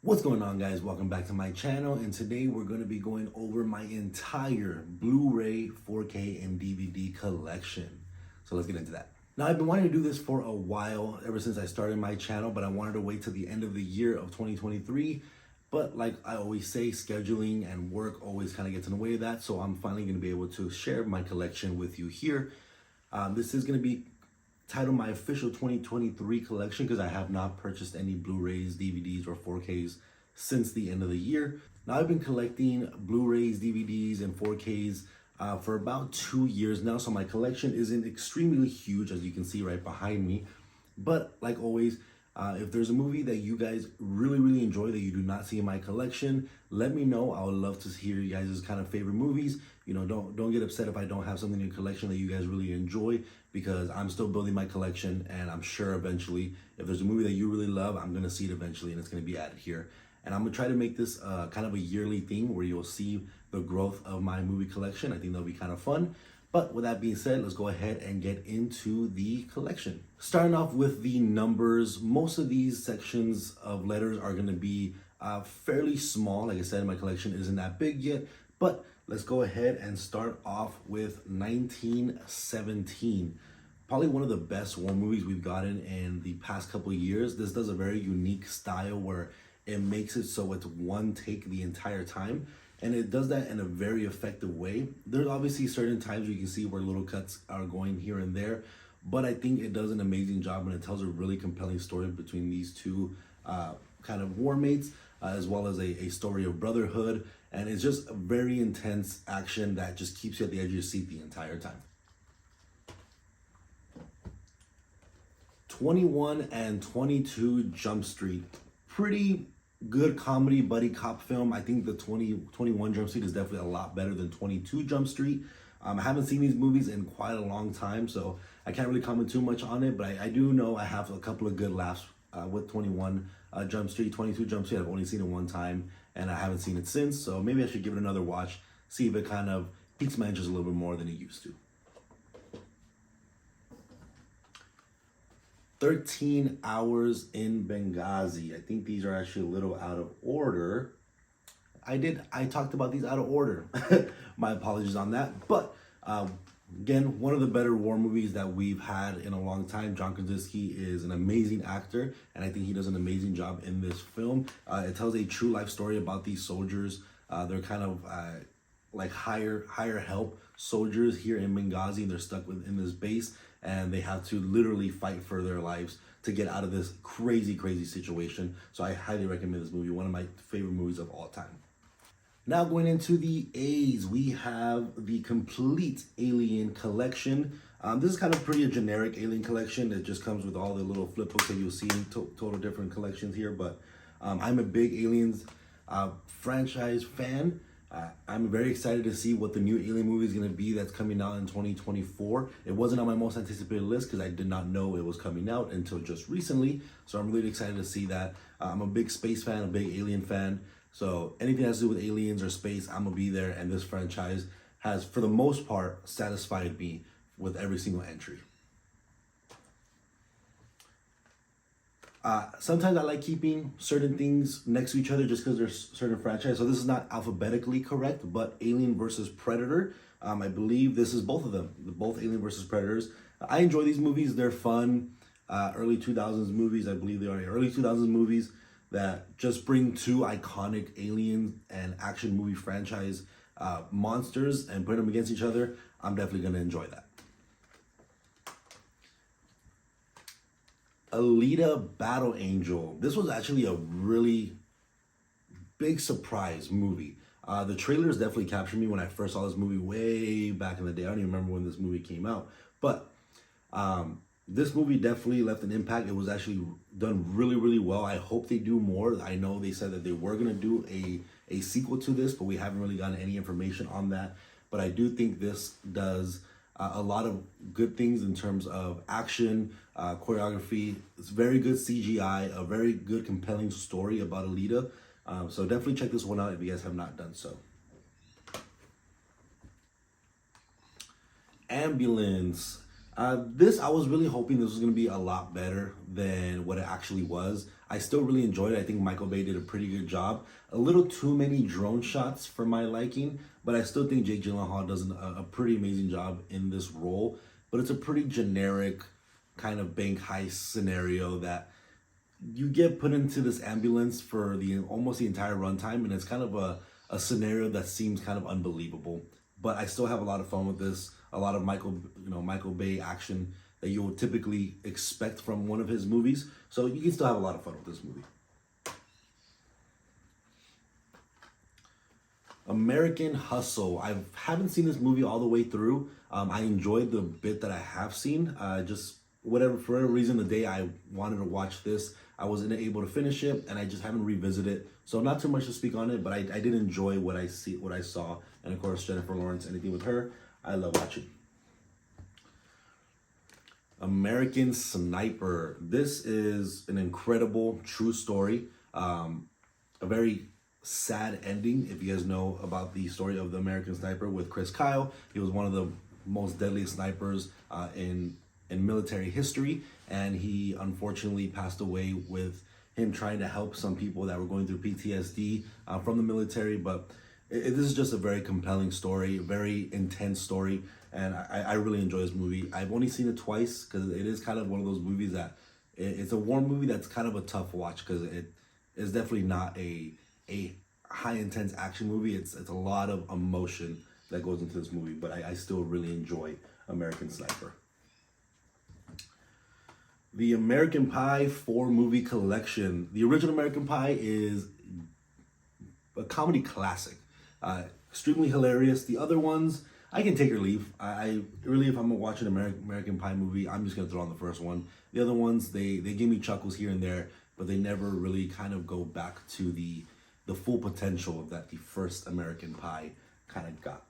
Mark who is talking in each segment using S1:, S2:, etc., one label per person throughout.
S1: What's going on, guys? Welcome back to my channel, and today we're going to be going over my entire Blu-ray, 4K, and DVD collection. So let's get into that. Now, I've been wanting to do this for a while, ever since I started my channel, but I wanted to wait till the end of the year of 2023. But like I always say, scheduling and work always kind of gets in the way of that. So I'm finally going to be able to share my collection with you here. This is going to be titled my official 2023 collection because I have not purchased any Blu-rays, DVDs, or 4Ks since the end of the year. Now, I've been collecting Blu-rays, DVDs, and 4Ks for about 2 years now, so my collection isn't extremely huge, as you can see right behind me. But like always, if there's a movie that you guys really enjoy that you do not see in my collection, let me know. I would love to hear you guys' kind of favorite movies. You know, don't get upset if I don't have something in your collection that you guys really enjoy, because I'm still building my collection, and I'm sure eventually, if there's a movie that you really love, I'm gonna see it eventually, and it's gonna be added here. And I'm gonna try to make this kind of a yearly thing where you'll see the growth of my movie collection. I think that'll be kind of fun. But with that being said, let's go ahead and get into the collection. Starting off with the numbers, most of these sections of letters are gonna be fairly small. Like I said, my collection isn't that big yet, but let's go ahead and start off with 1917. Probably one of the best war movies we've gotten in the past couple of years. This does a very unique style where it makes it so it's one take the entire time. And it does that in a very effective way. There's obviously certain times where you can see where little cuts are going here and there, but I think it does an amazing job, and it tells a really compelling story between these two kind of war mates, as well as a story of brotherhood. And it's just a very intense action that just keeps you at the edge of your seat the entire time. 21 and 22 Jump Street. Pretty good comedy buddy cop film. I think the 21 Jump Street is definitely a lot better than 22 Jump Street. I haven't seen these movies in quite a long time, so I can't really comment too much on it, but I do know I have a couple of good laughs with 21 Jump Street. 22 Jump Street, I've only seen it one time, and I haven't seen it since, so maybe I should give it another watch, see if it kind of piques my interest a little bit more than it used to. 13 Hours in Benghazi. I think these are actually a little out of order. I talked about these out of order. My apologies on that. But again, one of the better war movies that we've had in a long time. John Krasinski is an amazing actor, and I think he does an amazing job in this film. It tells a true life story about these soldiers. They're kind of like higher help soldiers here in Benghazi, and they're stuck within this base, and they have to literally fight for their lives to get out of this crazy situation. So I highly recommend this movie, one of my favorite movies of all time. Now going into the A's, we have the complete Alien collection. This is kind of pretty a generic Alien collection. It just comes with all the little flip books that you'll see in total different collections here, but I'm a big Aliens franchise fan. I'm very excited to see what the new Alien movie is going to be that's coming out in 2024. It wasn't on my most anticipated list because I did not know it was coming out until just recently. So I'm really excited to see that. I'm a big space fan, a big Alien fan. So anything that has to do with aliens or space, I'm going to be there. And this franchise has, for the most part, satisfied me with every single entry. Sometimes I like keeping certain things next to each other just because there's certain franchises. So this is not alphabetically correct, but Alien versus Predator. I believe this is both of them, both Alien versus Predators. I enjoy these movies. They're fun. Early 2000s movies, I believe they are early 2000s movies that just bring two iconic alien and action movie franchise monsters and put them against each other. I'm definitely going to enjoy that. Alita Battle Angel. This was actually a really big surprise movie. The trailers definitely captured me when I first saw this movie way back in the day. I don't even remember when this movie came out, but this movie definitely left an impact. It was actually done really well. I hope they do more. I know they said that they were going to do a sequel to this, but we haven't really gotten any information on that. But I do think this does a lot of good things in terms of action, choreography. It's very good CGI, a very good compelling story about Alita. So definitely check this one out if you guys have not done so. Ambulance. This, I was really hoping this was going to be a lot better than what it actually was. I still really enjoyed it. I think Michael Bay did a pretty good job. A little too many drone shots for my liking, but I still think Jake Gyllenhaal does a pretty amazing job in this role. But it's a pretty generic kind of bank heist scenario that you get put into this ambulance for the almost the entire runtime, and it's kind of a scenario that seems kind of unbelievable. But I still have a lot of fun with this. A lot of Michael Bay action that you would typically expect from one of his movies. So you can still have a lot of fun with this movie. American Hustle. I haven't seen this movie all the way through. I enjoyed the bit that I have seen. Just for whatever reason, the day I wanted to watch this, I wasn't able to finish it, and I just haven't revisited it. So not too much to speak on it, but I did enjoy what I saw, and of course Jennifer Lawrence. Anything with her, I love watching. American Sniper. This is an incredible true story. A very sad ending. If you guys know about the story of the American Sniper with Chris Kyle, he was one of the most deadliest snipers in military history, and he unfortunately passed away with him trying to help some people that were going through PTSD from the military. But this is just a very compelling story, very intense story, and I really enjoy this movie. I've only seen it twice because it is kind of one of those movies that it's a war movie that's kind of a tough watch because it is definitely not a high intense action movie. It's a lot of emotion that goes into this movie, but I still really enjoy American Sniper. The American Pie 4 movie collection. The original American Pie is a comedy classic. Extremely hilarious. The other ones, I can take or leave. I really, if I'm gonna watch an American Pie movie, I'm just gonna throw on the first one. The other ones, they give me chuckles here and there, but they never really kind of go back to the full potential that the first American Pie kind of got.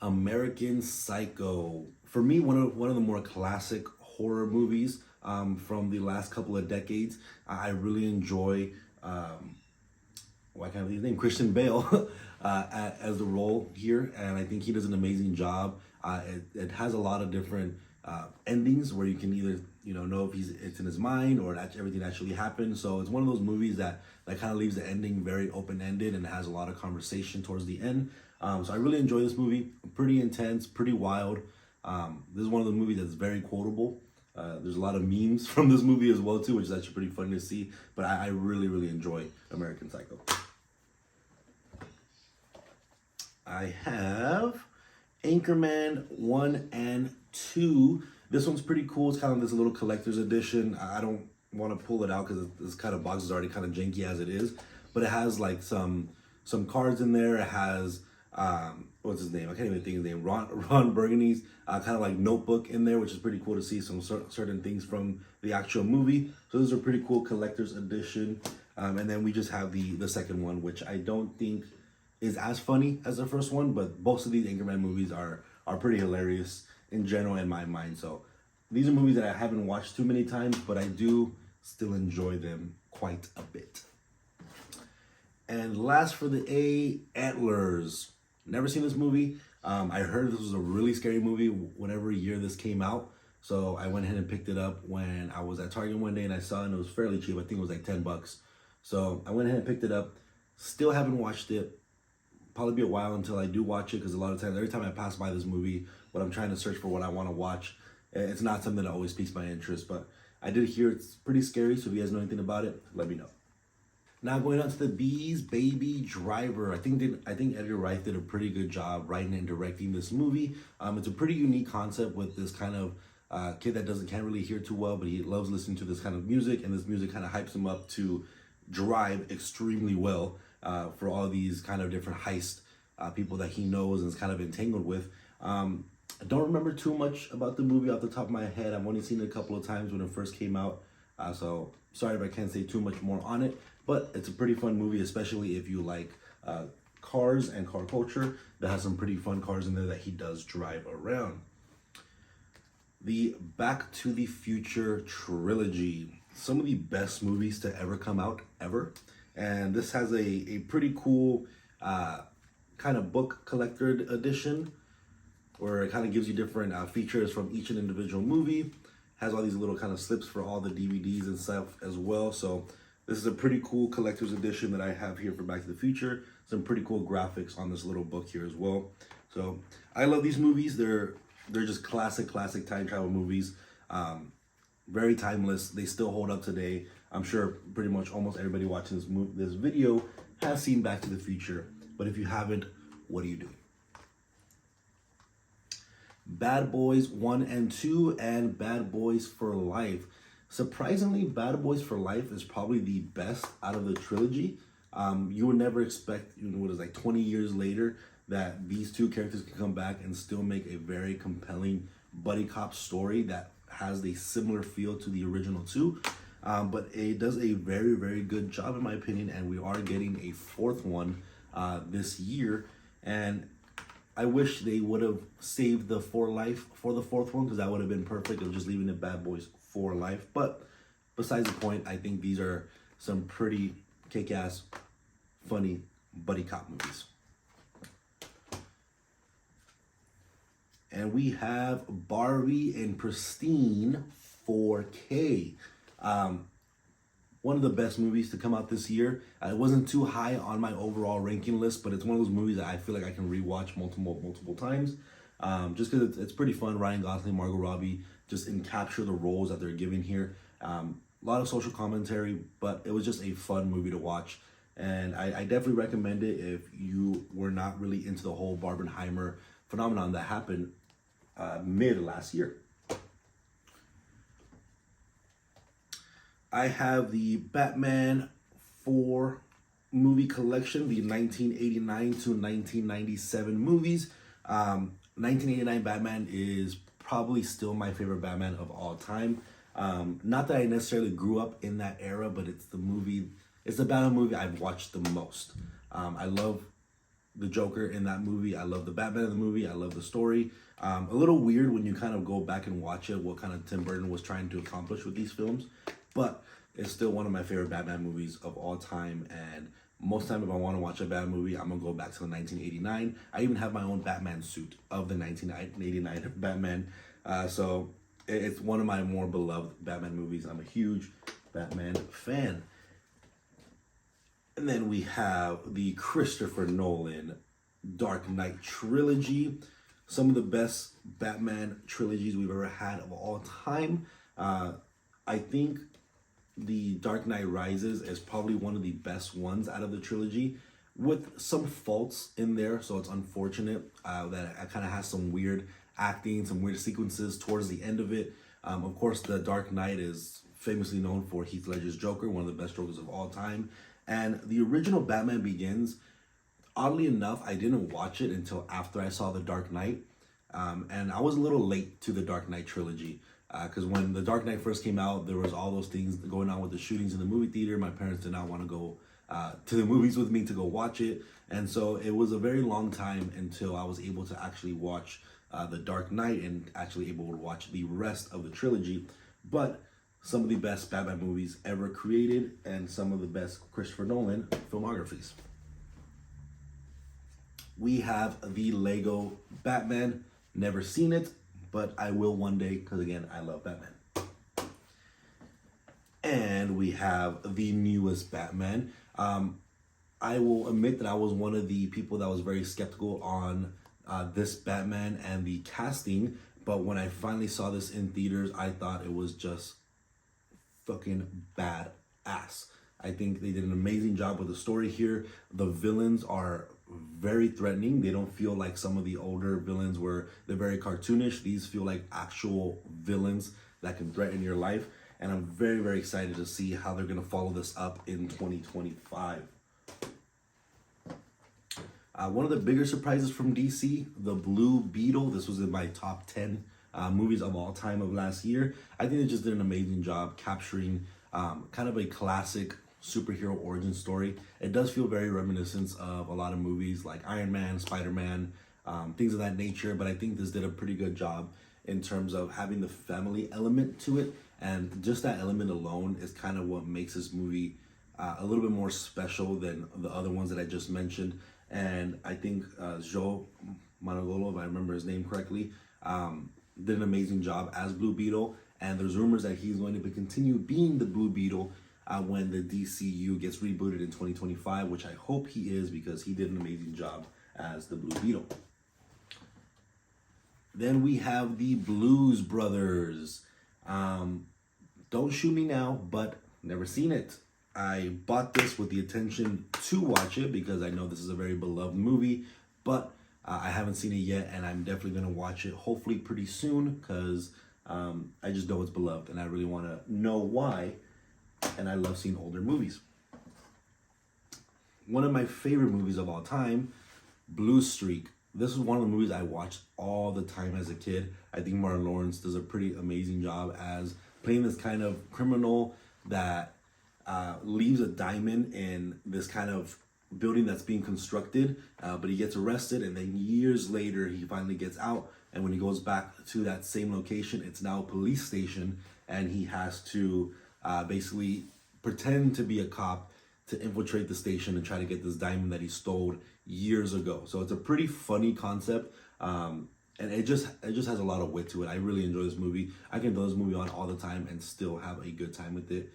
S1: American Psycho. For me, one of the more classic horror movies from the last couple of decades. I really enjoy, why can't I his name? Christian Bale as the role here, and I think he does an amazing job. It has a lot of different endings where you can either know if it's in his mind or everything actually happened. So it's one of those movies that kind of leaves the ending very open-ended and has a lot of conversation towards the end. So I really enjoy this movie. Pretty intense, pretty wild. This is one of the movies that's very quotable. There's a lot of memes from this movie as well too, which is actually pretty fun to see. But I really, really enjoy American Psycho. I have Anchorman 1 and 2. This one's pretty cool. It's kind of this little collector's edition. I don't want to pull it out because this kind of box is already kind of janky as it is. But it has like some cards in there. It has what's his name? I can't even think of his name. Ron Burgundy's kind of like notebook in there, which is pretty cool to see some certain things from the actual movie. So those are pretty cool collector's edition. And then we just have the second one, which I don't think is as funny as the first one, but both of these Anchorman movies are pretty hilarious in general in my mind. So these are movies that I haven't watched too many times, but I do still enjoy them quite a bit. And last for the A, Antlers. Never seen this movie. I heard this was a really scary movie whenever year this came out. So I went ahead and picked it up when I was at Target one day and I saw it and it was fairly cheap. I think it was like $10. So I went ahead and picked it up. Still haven't watched it. Probably be a while until I do watch it because a lot of times, every time I pass by this movie, when I'm trying to search for what I want to watch, it's not something that always piques my interest. But I did hear it's pretty scary. So if you guys know anything about it, let me know. Now going on to the B's, Baby Driver. I think Edgar Wright did a pretty good job writing and directing this movie. It's a pretty unique concept with this kind of kid that can't really hear too well, but he loves listening to this kind of music, and this music kind of hypes him up to drive extremely well for all these kind of different heist people that he knows and is kind of entangled with. I don't remember too much about the movie off the top of my head. I've only seen it a couple of times when it first came out, so sorry if I can't say too much more on it. But it's a pretty fun movie, especially if you like cars and car culture. That has some pretty fun cars in there that he does drive around. The Back to the Future trilogy. Some of the best movies to ever come out, ever. And this has a pretty cool kind of book collector edition. where it kind of gives you different features from each individual movie. Has all these little kind of slips for all the DVDs and stuff as well. So this is a pretty cool collector's edition that I have here for Back to the Future. Some pretty cool graphics on this little book here as well. So I love these movies. They're just classic time travel movies. Very timeless. They still hold up today. I'm sure pretty much almost everybody watching this video has seen Back to the Future. But if you haven't, what are you doing? Bad Boys 1 and 2 and Bad Boys for Life. Surprisingly, Bad Boys for Life is probably the best out of the trilogy. You would never expect, 20 years later, that these two characters can come back and still make a very compelling buddy cop story that has a similar feel to the original two. But it does a very good job in my opinion, and we are getting a fourth one this year. And I wish they would have saved the For Life for the fourth one, because that would have been perfect of just leaving it Bad Boys for Life. But besides the point, I think these are some pretty kick-ass, funny buddy cop movies. And we have Barbie in pristine 4K. One of the best movies to come out this year. It wasn't too high on my overall ranking list, but it's one of those movies that I feel like I can rewatch multiple times. Just because it's pretty fun. Ryan Gosling, Margot Robbie, just capture the roles that they're giving here. A lot of social commentary, but it was just a fun movie to watch. And I definitely recommend it if you were not really into the whole Barbenheimer phenomenon that happened mid last year. I have the Batman 4 movie collection, the 1989 to 1997 movies. 1989 Batman is probably still my favorite Batman of all time. Not that I necessarily grew up in that era, but it's the Batman movie I've watched the most. I love the Joker in that movie. I love the Batman in the movie. I love the story. A little weird when you kind of go back and watch it, what kind of Tim Burton was trying to accomplish with these films. But it's still one of my favorite Batman movies of all time. And most time if I want to watch a Batman movie, I'm going to go back to the 1989. I even have my own Batman suit of the 1989 Batman. So it's one of my more beloved Batman movies. I'm a huge Batman fan. And then we have the Christopher Nolan Dark Knight trilogy. Some of the best Batman trilogies we've ever had of all time. I think the Dark Knight Rises is probably one of the best ones out of the trilogy, with some faults in there. So it's unfortunate that it kind of has some weird acting, some weird sequences towards the end of it. Of course, the Dark Knight is famously known for Heath Ledger's Joker, one of the best Jokers of all time. And the original Batman Begins, oddly enough, I didn't watch it until after I saw The Dark Knight. And I was a little late to the Dark Knight trilogy. Because when The Dark Knight first came out, there was all those things going on with the shootings in the movie theater. My parents did not want to go to the movies with me to go watch it. And so it was a very long time until I was able to actually watch The Dark Knight and actually able to watch the rest of the trilogy. But some of the best Batman movies ever created and some of the best Christopher Nolan filmographies. We have the Lego Batman. Never seen it, but I will one day because, again, I love Batman. And we have the newest Batman. I will admit that I was one of the people that was very skeptical on this Batman and the casting, but when I finally saw this in theaters, I thought it was just fucking badass. I think they did an amazing job with the story here. The villains are very threatening. They don't feel like some of the older villains where they're very cartoonish. These feel like actual villains that can threaten your life. And I'm very excited to see how they're going to follow this up in 2025. One of the bigger surprises from DC, the Blue Beetle. This was in my top 10 movies of all time of last year. I think they just did an amazing job capturing kind of a classic superhero origin story. It does feel very reminiscent of a lot of movies like Iron Man, Spider-Man, things of that nature, but I think this did a pretty good job in terms of having the family element to it, and just that element alone is kind of what makes this movie a little bit more special than the other ones that I just mentioned. And I think Joe Monogolo, if I remember his name correctly, did an amazing job as Blue Beetle. And there's rumors that he's going to continue being the Blue Beetle when the DCU gets rebooted in 2025, which I hope he is, because he did an amazing job as the Blue Beetle. Then we have the Blues Brothers. Don't shoot me now, but never seen it. I bought this with the intention to watch it because I know this is a very beloved movie, but I haven't seen it yet, and I'm definitely going to watch it hopefully pretty soon because I just know it's beloved and I really want to know why, and I love seeing older movies. One of my favorite movies of all time, Blue Streak. This is one of the movies I watched all the time as a kid. I think Martin Lawrence does a pretty amazing job as playing this kind of criminal that leaves a diamond in this kind of building that's being constructed, but he gets arrested, and then years later he finally gets out, and when he goes back to that same location, it's now a police station, and he has to basically pretend to be a cop to infiltrate the station and try to get this diamond that he stole years ago. So it's a pretty funny concept, and it just has a lot of wit to it. I really enjoy this movie. I can throw this movie on all the time and still have a good time with it.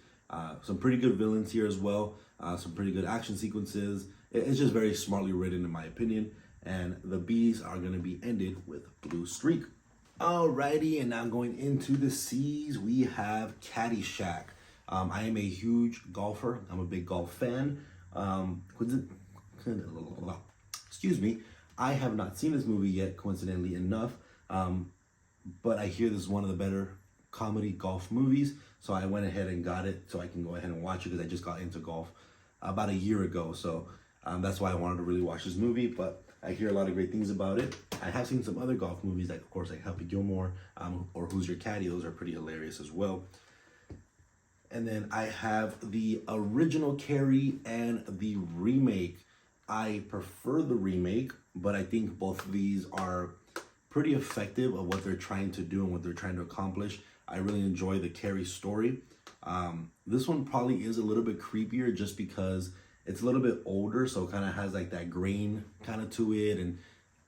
S1: Some pretty good villains here as well. Some pretty good action sequences. It's just very smartly written in my opinion. And the B's are going to be ended with Blue Streak. Alrighty, and now going into the C's, we have Caddyshack. I am a huge golfer. I'm a big golf fan. Excuse me. I have not seen this movie yet, coincidentally enough. But I hear this is one of the better comedy golf movies. So I went ahead and got it so I can go ahead and watch it because I just got into golf about a year ago. So that's why I wanted to really watch this movie. But I hear a lot of great things about it. I have seen some other golf movies, like of course like Happy Gilmore or Who's Your Caddy. Those are pretty hilarious as well. And then I have the original Carrie and the remake. I prefer the remake, but I think both of these are pretty effective of what they're trying to do and what they're trying to accomplish. I really enjoy the Carrie story. This one probably is a little bit creepier just because it's a little bit older, so it kind of has like that grain kind of to it, and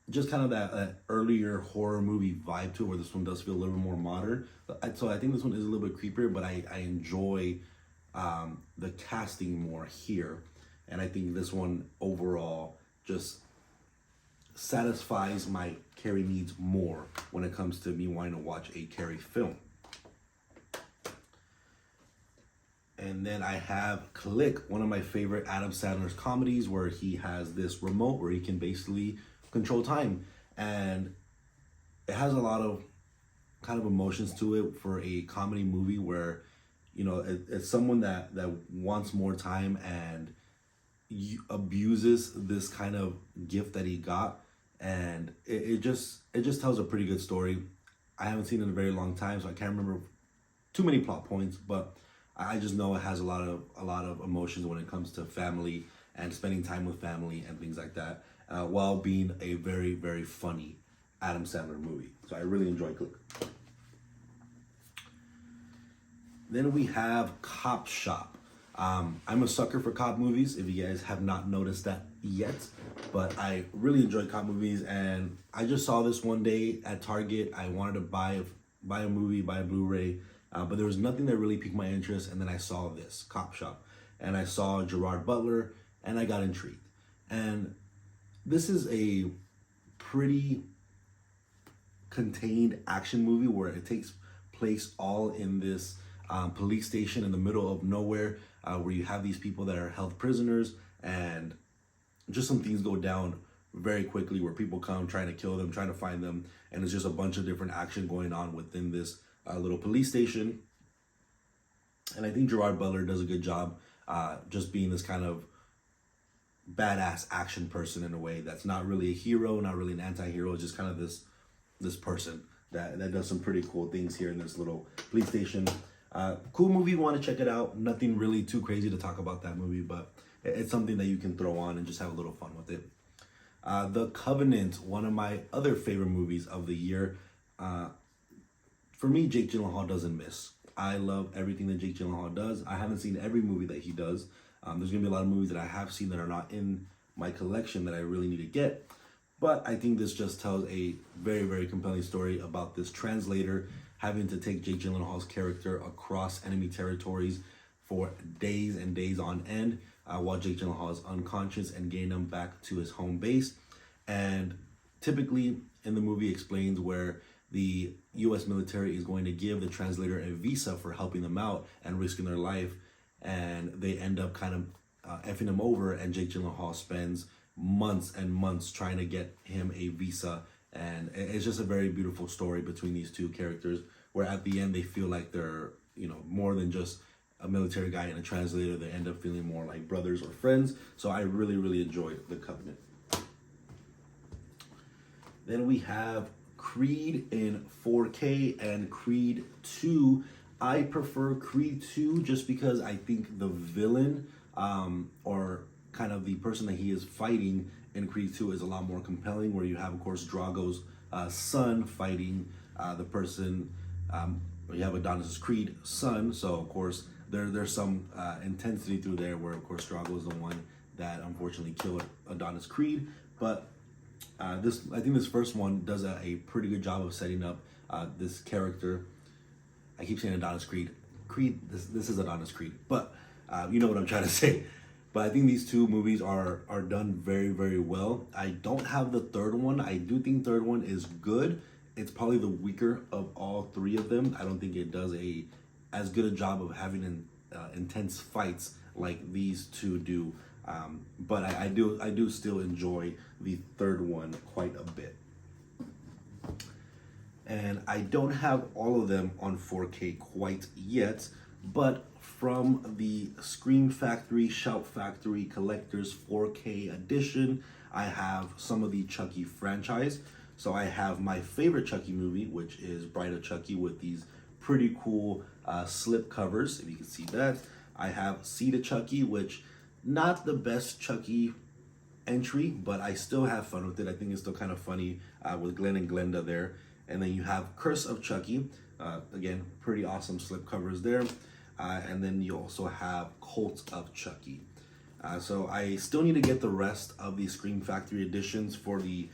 S1: just kind of that earlier horror movie vibe to it, where this one does feel a little bit more modern. So I think this one is a little bit creepier, but I enjoy the casting more here. And I think this one overall just satisfies my Carrie needs more when it comes to me wanting to watch a Carrie film. And then I have Click, one of my favorite Adam Sandler's comedies, where he has this remote where he can basically control time. And it has a lot of kind of emotions to it for a comedy movie where, you know, it's someone that wants more time and abuses this kind of gift that he got. And it just tells a pretty good story. I haven't seen it in a very long time, so I can't remember too many plot points, but I just know it has a lot of emotions when it comes to family and spending time with family and things like that, while being a very, very funny Adam Sandler movie. So I really enjoy Click. Then we have Cop Shop. I'm a sucker for cop movies, if you guys have not noticed that yet, but I really enjoy cop movies, and I just saw this one day at Target. I wanted to buy a movie, buy a Blu-ray, but there was nothing that really piqued my interest, and then I saw this, Cop Shop, and I saw Gerard Butler, and I got intrigued. And this is a pretty contained action movie where it takes place all in this police station in the middle of nowhere, where you have these people that are held prisoners, and just some things go down very quickly where people come trying to kill them, trying to find them, and it's just a bunch of different action going on within this little police station. And I think Gerard Butler does a good job just being this kind of badass action person in a way that's not really a hero, not really an anti-hero. It's just kind of this person that does some pretty cool things here in this little police station. Cool movie, you want to check it out. Nothing really too crazy to talk about that movie, but it's something that you can throw on and just have a little fun with it. The Covenant, one of my other favorite movies of the year. For me, Jake Gyllenhaal doesn't miss. I love everything that Jake Gyllenhaal does. I haven't seen every movie that he does. There's going to be a lot of movies that I have seen that are not in my collection that I really need to get. But I think this just tells a very, very compelling story about this translator having to take Jake Gyllenhaal's character across enemy territories for days and days on end, while Jake Gyllenhaal is unconscious, and getting him back to his home base. And typically in the movie explains where the U.S. military is going to give the translator a visa for helping them out and risking their life, and they end up kind of effing him over, and Jake Gyllenhaal spends months and months trying to get him a visa. And it's just a very beautiful story between these two characters, where at the end they feel like they're, you know, more than just a military guy and a translator. They end up feeling more like brothers or friends. So I really, really enjoyed The Covenant. Then we have Creed in 4K and Creed 2. I prefer Creed 2 just because I think the villain, or kind of the person that he is fighting in Creed 2 is a lot more compelling, where you have, of course, Drago's son fighting the person, you have Adonis' Creed son, so of course there's some intensity through there, where of course Drago is the one that unfortunately killed Adonis Creed. But I think this first one does a pretty good job of setting up this character. I keep saying Adonis Creed. This is Adonis Creed, but you know what I'm trying to say. But I think these two movies are done very, very well. I don't have the third one. I do think third one is good. It's probably the weaker of all three of them. I don't think it does as good a job of having intense fights like these two do. But I do still enjoy the third one quite a bit. And I don't have all of them on 4K quite yet, but from the Scream Factory, Shout Factory Collector's 4K edition, I have some of the Chucky franchise. So I have my favorite Chucky movie, which is Bride of Chucky, with these pretty cool slip covers, if you can see that. I have Seed of Chucky, which not the best Chucky entry, but I still have fun with it. I think it's still kind of funny with Glenn and Glenda there. And then you have Curse of Chucky. Again, pretty awesome slip covers there. And then you also have Cult of Chucky. So I still need to get the rest of the Scream Factory editions for the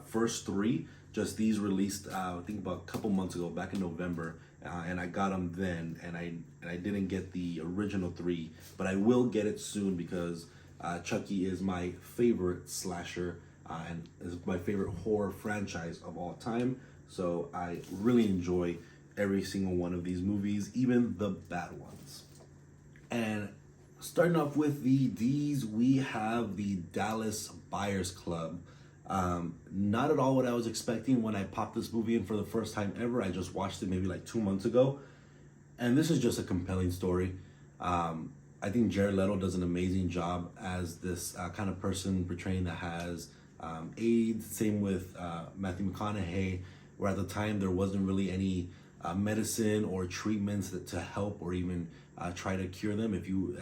S1: first three. Just these released, I think about a couple months ago, back in November. And I got them then, and I didn't get the original three, but I will get it soon, because Chucky is my favorite slasher and is my favorite horror franchise of all time. So I really enjoy every single one of these movies, even the bad ones. And starting off with the D's, we have the Dallas Buyers Club. Not at all what I was expecting when I popped this movie in for the first time ever. I just watched it maybe like 2 months ago. And this is just a compelling story. I think Jared Leto does an amazing job as this kind of person portraying that has AIDS. Same with Matthew McConaughey, where at the time there wasn't really any medicine or treatments to help or even try to cure them. If you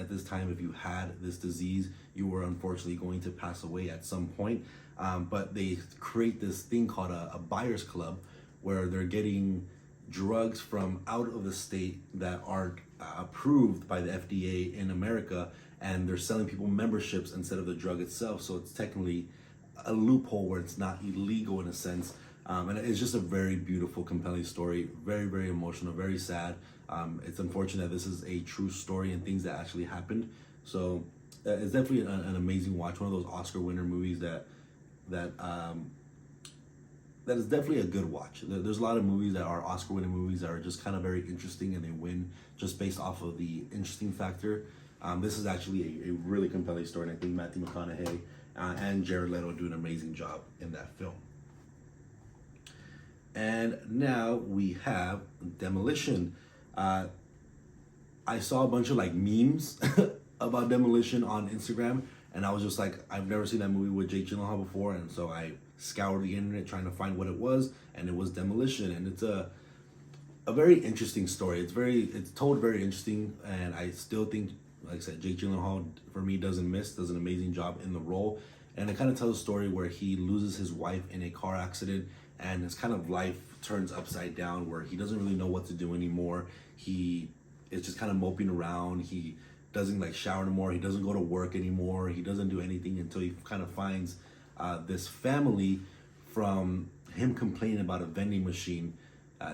S1: had this disease, you were unfortunately going to pass away at some point. But they create this thing called a buyer's club, where they're getting drugs from out of the state that aren't approved by the FDA in America, and they're selling people memberships instead of the drug itself. So it's technically a loophole where it's not illegal in a sense. And it's just a very beautiful, compelling story. Very, very emotional, very sad. It's unfortunate that this is a true story and things that actually happened. So it's definitely an amazing watch. One of those Oscar winner movies that is definitely a good watch. There's a lot of movies that are Oscar winning movies that are just kind of very interesting, and they win just based off of the interesting factor. This is actually a really compelling story, and I think Matthew McConaughey and Jared Leto do an amazing job in that film. And now we have Demolition. I saw a bunch of like memes about Demolition on Instagram, and I was just like, I've never seen that movie with Jake Gyllenhaal before, and so I scoured the internet trying to find what it was, and it was Demolition. And it's a very interesting story. It's told very interesting, and I still think, like I said, Jake Gyllenhaal for me does an amazing job in the role. And it kind of tells a story where he loses his wife in a car accident, and his kind of life turns upside down, where he doesn't really know what to do anymore. He is just kind of moping around. He doesn't like shower anymore. He doesn't go to work anymore. He doesn't do anything until he kind of finds this family from him complaining about a vending machine.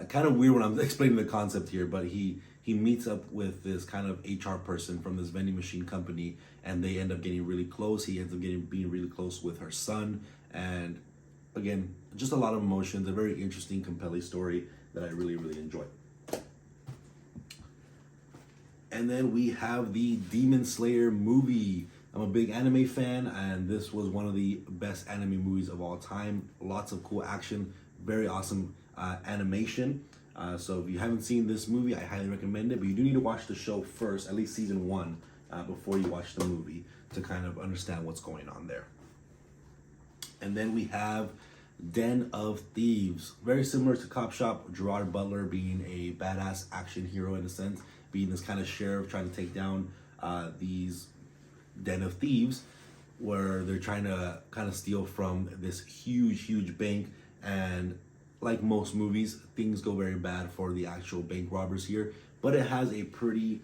S1: Kind of weird when I'm explaining the concept here, but he meets up with this kind of HR person from this vending machine company, and they end up getting really close. He ends up being really close with her son, and again, just a lot of emotions. A very interesting, compelling story that I really, really enjoyed. And then we have the Demon Slayer movie. I'm a big anime fan, and this was one of the best anime movies of all time. Lots of cool action, very awesome animation. So if you haven't seen this movie, I highly recommend it. But you do need to watch the show first, at least season 1, before you watch the movie to kind of understand what's going on there. And then we have Den of Thieves. Very similar to Cop Shop, Gerard Butler being a badass action hero in a sense, being this kind of sheriff trying to take down these Den of Thieves, where they're trying to kind of steal from this huge bank. And like most movies, things go very bad for the actual bank robbers here, but it has a pretty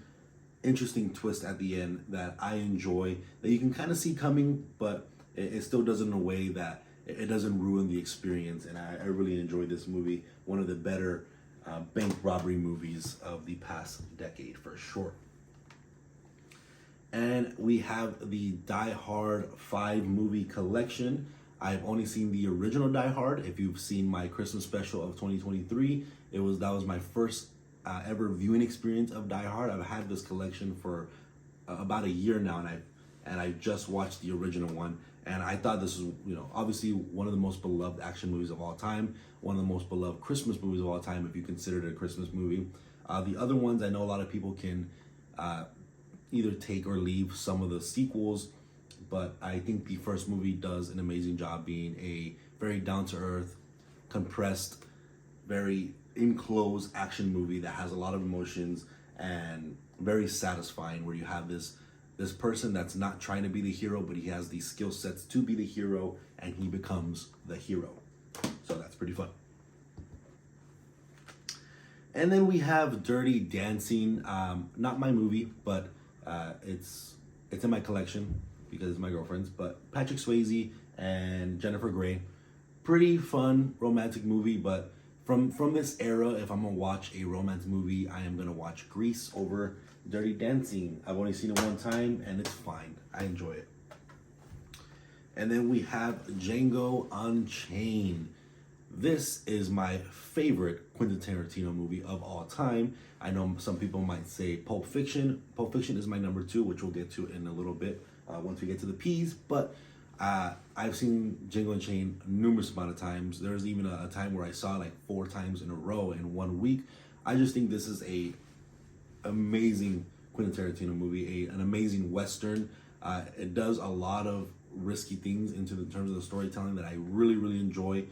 S1: interesting twist at the end that I enjoy, that you can kind of see coming, but it still does it in a way that it doesn't ruin the experience. And I really enjoyed this movie. One of the better bank robbery movies of the past decade for sure. And we have the Die Hard 5 movie collection. I've only seen the original Die Hard. If you've seen my Christmas special of 2023, that was my first ever viewing experience of Die Hard. I've had this collection for about a year now, and I just watched the original one, and I thought this was, obviously one of the most beloved action movies of all time, one of the most beloved Christmas movies of all time, if you consider it a Christmas movie. The other ones, I know a lot of people can either take or leave some of the sequels, but I think the first movie does an amazing job being a very down-to-earth, compressed, very enclosed action movie that has a lot of emotions and very satisfying, where you have this person that's not trying to be the hero, but he has these skill sets to be the hero, and he becomes the hero. So that's pretty fun. And then we have Dirty Dancing. Not my movie, but it's in my collection because it's my girlfriend's. But Patrick Swayze and Jennifer Grey, pretty fun romantic movie. But from this era, if I'm gonna watch a romance movie, I am gonna watch Grease over Dirty Dancing. I've only seen it one time, and it's fine. I enjoy it. And then we have Django Unchained. This is my favorite Quentin Tarantino movie of all time. I know some people might say Pulp Fiction. Pulp Fiction is my number 2, which we'll get to in a little bit once we get to the P's. But I've seen Django Unchained numerous amount of times. There's even a time where I saw it like 4 times in a row in 1 week. I just think this is a amazing Quentin Tarantino movie, an amazing Western. It does a lot of risky things in terms of the storytelling that I really, really enjoy.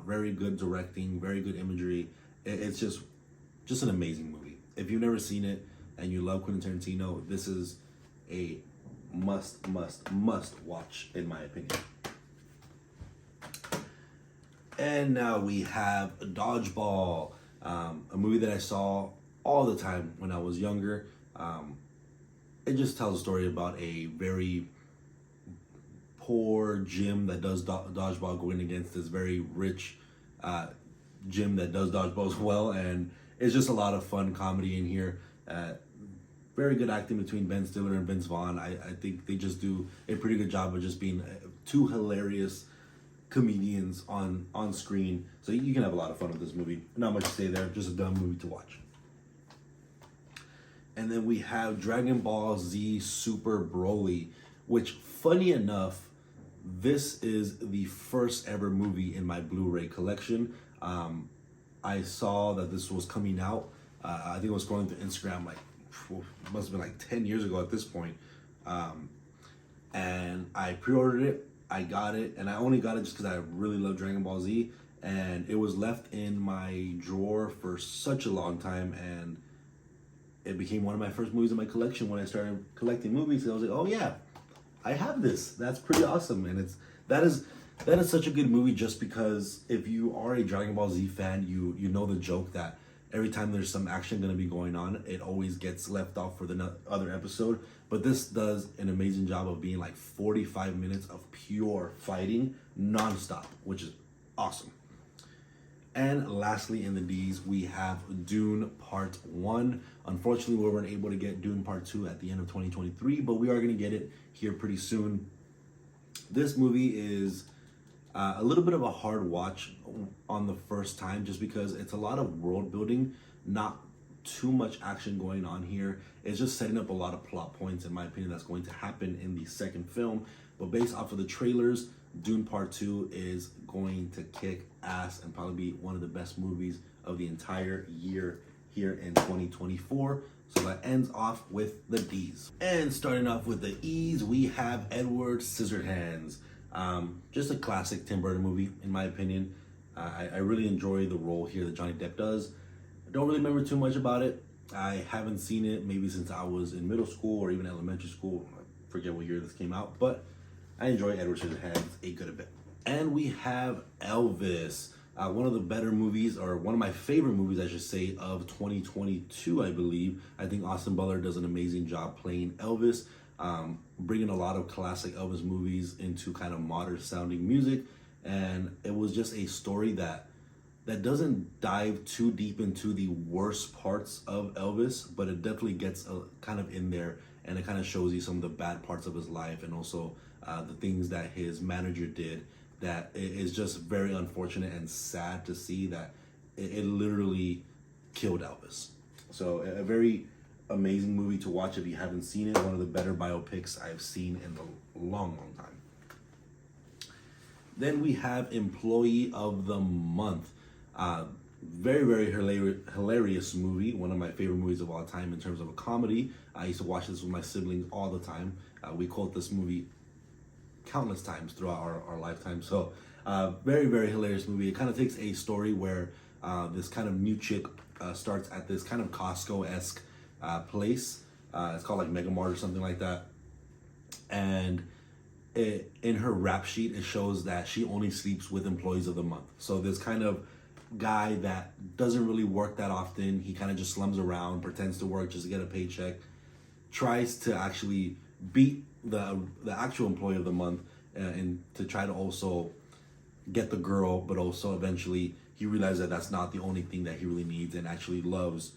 S1: Very good directing, very good imagery. It's just an amazing movie. If you've never seen it and you love Quentin Tarantino, this is a must watch, in my opinion. And now we have Dodgeball, a movie that I saw all the time when I was younger. It just tells a story about a very poor gym that does dodgeball going against this very rich gym that does dodgeball as well, and it's just a lot of fun comedy in here. Very good acting between Ben Stiller and Vince Vaughn. I think they just do a pretty good job of just being 2 hilarious comedians on screen. So you can have a lot of fun with this movie. Not much to say there, just a dumb movie to watch. And then we have Dragon Ball Z Super Broly, which, funny enough, this is the first ever movie in my Blu-ray collection. I saw that this was coming out. I think I was scrolling through Instagram it must have been like 10 years ago at this point. And I pre-ordered it. I got it, and I only got it just because I really love Dragon Ball Z. And it was left in my drawer for such a long time, and it became one of my first movies in my collection when I started collecting movies. And I was like, oh yeah, I have this. That's pretty awesome. And that is such a good movie, just because if you are a Dragon Ball Z fan, you know the joke that every time there's some action going to be going on, it always gets left off for the other episode. But this does an amazing job of being like 45 minutes of pure fighting nonstop, which is awesome. And lastly, in the D's, we have Dune Part 1. Unfortunately, we weren't able to get Dune Part 2 at the end of 2023, but we are going to get it here pretty soon. This movie is a little bit of a hard watch on the first time, just because it's a lot of world building, not too much action going on here. It's just setting up a lot of plot points, in my opinion, that's going to happen in the second film. But based off of the trailers, Dune Part 2 is going to kick ass and probably be one of the best movies of the entire year here in 2024. So that ends off with the D's. And starting off with the E's, we have Edward Scissorhands. Just a classic Tim Burton movie, in my opinion. I really enjoy the role here that Johnny Depp does. I don't really remember too much about it. I haven't seen it maybe since I was in middle school or even elementary school. I forget what year this came out, but I enjoy Edward Scissorhands a good bit. And we have Elvis, one of the better movies, or one of my favorite movies, I should say, of 2022, I believe. I think Austin Butler does an amazing job playing Elvis, bringing a lot of classic Elvis movies into kind of modern sounding music. And it was just a story that doesn't dive too deep into the worst parts of Elvis, but it definitely gets kind of in there, and it kind of shows you some of the bad parts of his life, and also the things that his manager did that is just very unfortunate and sad to see that it literally killed Elvis. So a very amazing movie to watch if you haven't seen it. One of the better biopics I've seen in a long time. Then we have Employee of the Month. Very, very hilarious movie. One of my favorite movies of all time in terms of a comedy. I used to watch this with my siblings all the time. We quote this movie countless times throughout our lifetime. So very, very hilarious movie. It kind of takes a story where this kind of new chick starts at this kind of Costco-esque place. It's called like Mega Mart or something like that. And in her rap sheet, it shows that she only sleeps with employees of the month. So this kind of guy that doesn't really work that often, he kind of just slums around, pretends to work just to get a paycheck, tries to actually beat the actual employee of the month, and to try to also get the girl, but also eventually he realizes that that's not the only thing that he really needs, and actually loves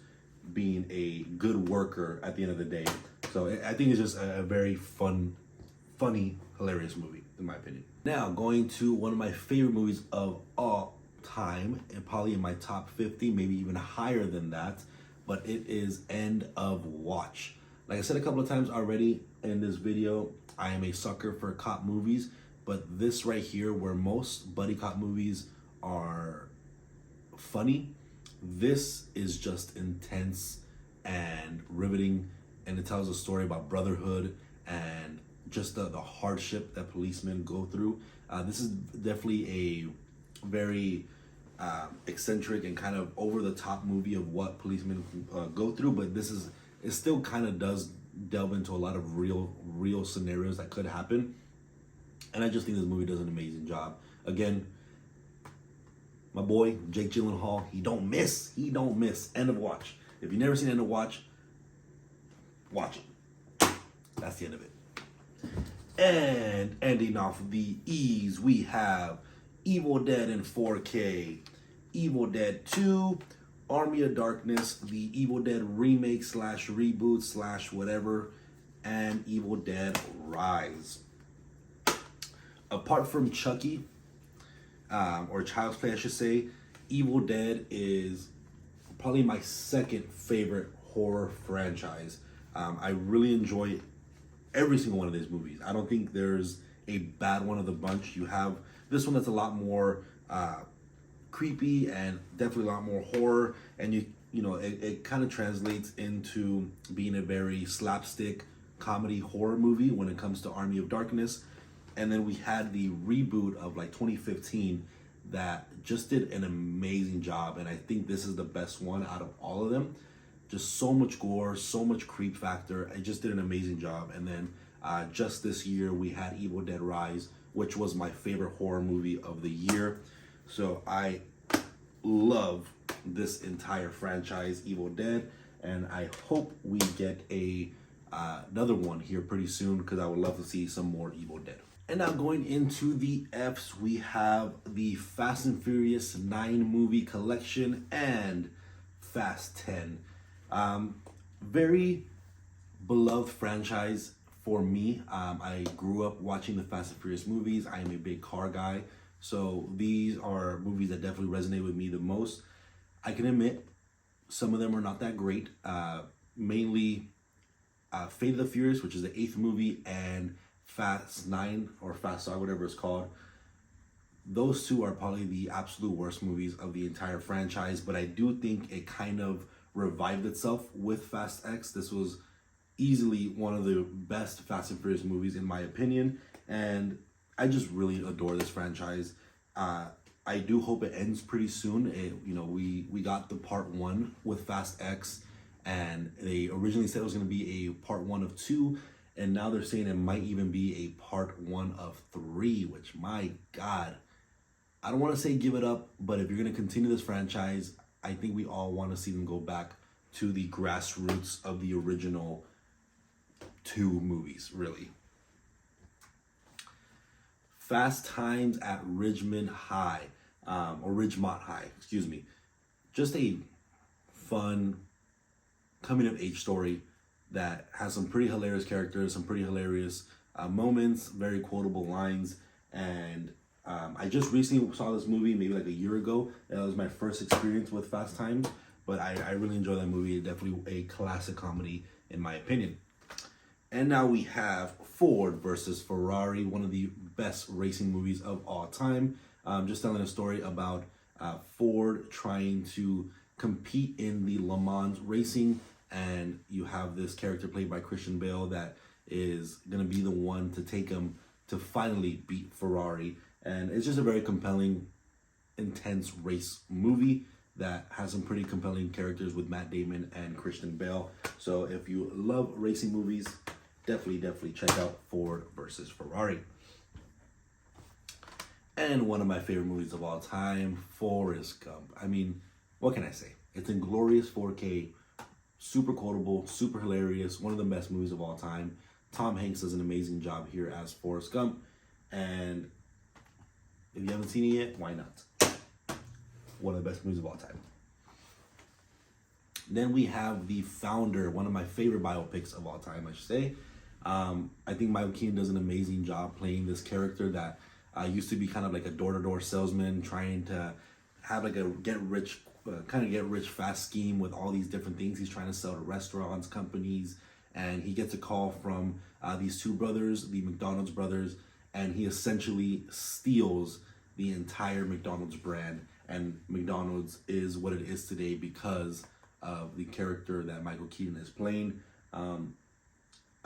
S1: being a good worker at the end of the day. So I think it's just a very funny, hilarious movie, in my opinion. Now, going to one of my favorite movies of all time, and probably in my top 50, maybe even higher than that, but it is End of Watch. Like I said a couple of times already in this video, I am a sucker for cop movies, but this right here, where most buddy cop movies are funny, this is just intense and riveting, and it tells a story about brotherhood and just the hardship that policemen go through. This is definitely a very eccentric and kind of over-the-top movie of what policemen go through, but it still kind of does delve into a lot of real scenarios that could happen. And I just think this movie does an amazing job. Again, my boy Jake Gyllenhaal, he don't miss. End of Watch. If you've never seen End of Watch, watch it. That's the end of it. And ending off the E's, we have Evil Dead in 4K, Evil Dead 2, Army of Darkness, the Evil Dead remake / reboot / whatever, and Evil Dead Rise. Apart from Chucky, or Child's Play, I should say, Evil Dead is probably my second favorite horror franchise. I really enjoy every single one of these movies. I don't think there's a bad one of the bunch. You have this one that's a lot more creepy and definitely a lot more horror, and you know it kind of translates into being a very slapstick comedy horror movie when it comes to Army of Darkness. And then we had the reboot of like 2015 that just did an amazing job, and I think this is the best one out of all of them. Just so much gore, so much creep factor. It just did an amazing job. And then just this year we had Evil Dead Rise, which was my favorite horror movie of the year. So I love this entire franchise, Evil Dead, and I hope we get another one here pretty soon because I would love to see some more Evil Dead. And now going into the F's, we have the Fast and Furious 9 movie collection and Fast 10. Very beloved franchise for me. I grew up watching the Fast and Furious movies. I am a big car guy, so these are movies that definitely resonate with me the most. I can admit some of them are not that great. Mainly Fate of the Furious, which is the 8th movie, and Fast 9 or Fast Star, whatever it's called. Those two are probably the absolute worst movies of the entire franchise, but I do think it kind of revived itself with Fast X. This was easily one of the best Fast and Furious movies in my opinion, and I just really adore this franchise. I do hope it ends pretty soon. We got the part 1 with Fast X, and they originally said it was going to be a part 1 of 2, and now they're saying it might even be a part 1 of 3, which, my God, I don't want to say give it up, but if you're going to continue this franchise, I think we all want to see them go back to the grassroots of the original 2 movies, really. Fast Times at Ridgemont High, or Ridgemont High, excuse me. Just a fun coming-of-age story that has some pretty hilarious characters, some pretty hilarious moments, very quotable lines, and I just recently saw this movie maybe like a year ago. That was my first experience with Fast Times, but I really enjoyed that movie. Definitely a classic comedy in my opinion. And now we have Ford versus Ferrari, one of the best racing movies of all time. Just telling a story about Ford trying to compete in the Le Mans racing, and you have this character played by Christian Bale that is going to be the one to take him to finally beat Ferrari. And it's just a very compelling, intense race movie that has some pretty compelling characters with Matt Damon and Christian Bale. So if you love racing movies, definitely check out Ford versus Ferrari. And one of my favorite movies of all time, Forrest Gump. I mean, what can I say? It's in glorious 4K, super quotable, super hilarious, one of the best movies of all time. Tom Hanks does an amazing job here as Forrest Gump, and if you haven't seen it yet, why not? One of the best movies of all time. Then we have The Founder, one of my favorite biopics of all time, I should say. I think Michael Keaton does an amazing job playing this character that used to be kind of like a door-to-door salesman trying to have like a get rich fast scheme with all these different things he's trying to sell to restaurants, companies, and he gets a call from these 2 brothers, the McDonald's brothers, and he essentially steals the entire McDonald's brand, and McDonald's is what it is today because of the character that Michael Keaton is playing.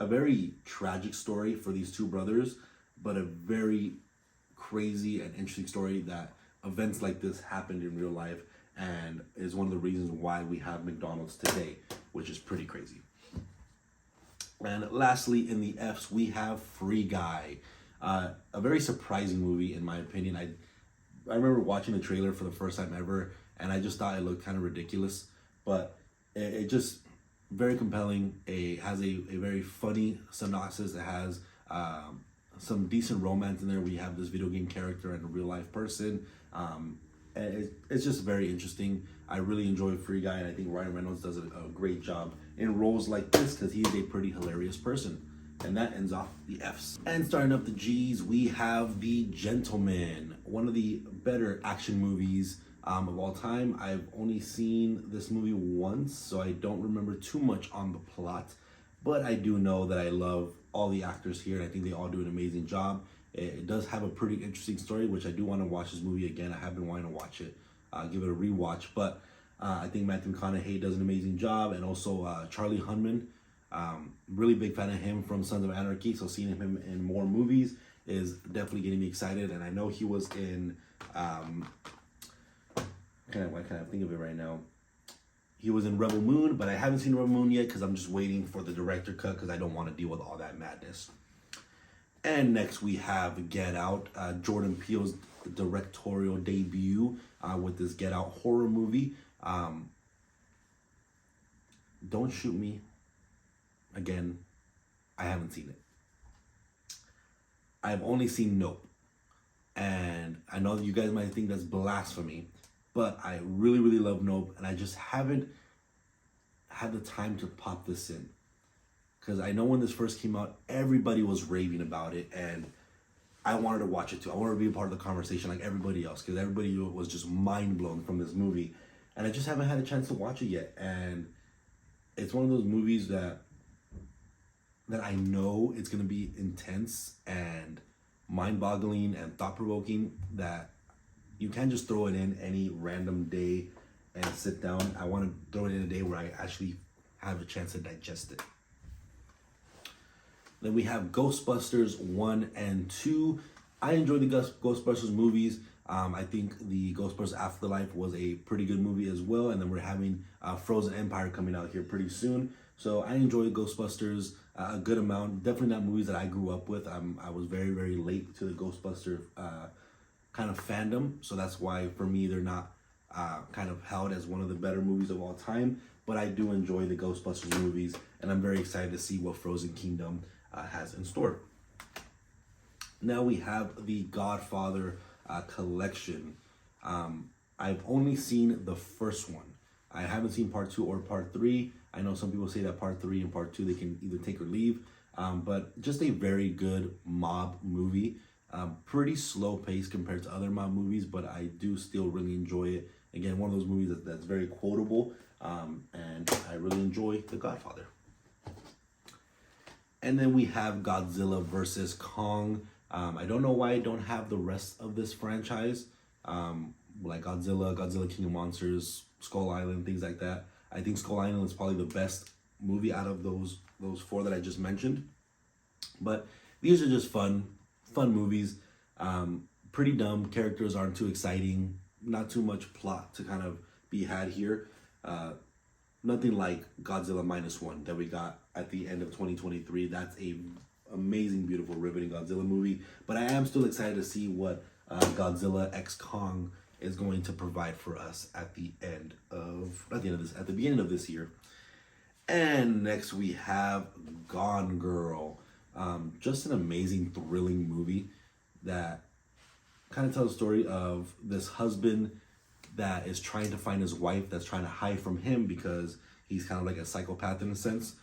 S1: A very tragic story for these 2 brothers, but a very crazy and interesting story that events like this happened in real life, and is one of the reasons why we have McDonald's today, which is pretty crazy. And lastly, in the F's, we have Free Guy. A very surprising movie, in my opinion. I remember watching the trailer for the first time ever, and I just thought it looked kind of ridiculous, but it just very compelling. It has a very funny synopsis. It has some decent romance in there. We have this video game character and a real life person. And it's just very interesting. I really enjoy Free Guy, and I think Ryan Reynolds does a great job in roles like this because he's a pretty hilarious person. And that ends off the F's. And starting up the G's, we have The Gentleman, one of the better action movies of all time. I've only seen this movie once, so I don't remember too much on the plot, but I do know that I love all the actors here, and I think they all do an amazing job. It does have a pretty interesting story, which I do want to watch this movie again. I have been wanting to watch it, give it a rewatch, but I think Matthew McConaughey does an amazing job, and also Charlie Hunnam. Really big fan of him from Sons of Anarchy, so seeing him in more movies is definitely getting me excited. And I know he was in why can't I think of it right now? He was in Rebel Moon, but I haven't seen Rebel Moon yet because I'm just waiting for the director cut because I don't want to deal with all that madness. And next we have Get Out, Jordan Peele's directorial debut with this Get Out horror movie. Don't shoot me. Again, I haven't seen it. I've only seen Nope. And I know that you guys might think that's blasphemy, but I really, really love Nope, and I just haven't had the time to pop this in. Because I know when this first came out, everybody was raving about it, and I wanted to watch it too. I wanted to be a part of the conversation like everybody else, because everybody was just mind blown from this movie. And I just haven't had a chance to watch it yet. And it's one of those movies that I know it's gonna be intense and mind-boggling and thought-provoking, that you can't just throw it in any random day and sit down. I want to throw it in a day where I actually have a chance to digest it. Then we have Ghostbusters 1 and 2. I enjoyed the Ghostbusters movies. I think the Ghostbusters Afterlife was a pretty good movie as well. And then we're having Frozen Empire coming out here pretty soon. So I enjoyed Ghostbusters a good amount. Definitely not movies that I grew up with. I was very, very late to the Ghostbuster kind of fandom. So that's why for me they're not kind of held as one of the better movies of all time. But I do enjoy the Ghostbusters movies. And I'm very excited to see what Frozen Kingdom has in store. Now we have the Godfather collection. I've only seen the first one. I haven't seen part 2 or part 3. I know some people say that part 3 and part 2 they can either take or leave, but just a very good mob movie. Pretty slow pace compared to other mob movies, but I do still really enjoy it. Again, one of those movies that's very quotable, and I really enjoy The Godfather. And then we have Godzilla versus Kong. I don't know why I don't have the rest of this franchise, like Godzilla King of Monsters, Skull Island, things like that. I think Skull Island is probably the best movie out of those 4 that I just mentioned. But these are just fun movies. Pretty dumb. Characters aren't too exciting. Not too much plot to kind of be had here. Nothing like Godzilla -1 that we got at the end of 2023. That's a amazing, beautiful, riveting Godzilla movie. But I am still excited to see what Godzilla x Kong is going to provide for us at the beginning of this year. And next we have Gone Girl. Just an amazing, thrilling movie that kind of tells the story of this husband that is trying to find his wife, that's trying to hide from him because he's kind of like a psychopath in a sense.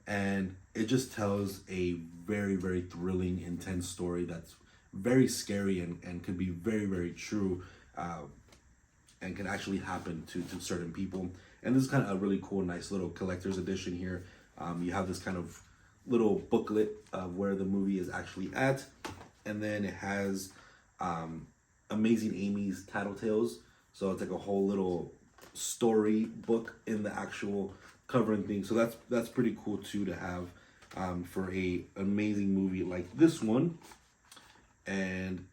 S1: And it just tells a very, very thrilling, intense story that's very scary and could be very, very true, and can actually happen to certain people. And this is kind of a really cool, nice little collector's edition here. You have this kind of little booklet of where the movie is actually at. And then it has Amazing Amy's Tattletales. So it's like a whole little story book in the actual covering thing. So that's pretty cool too to have for a amazing movie like this one. And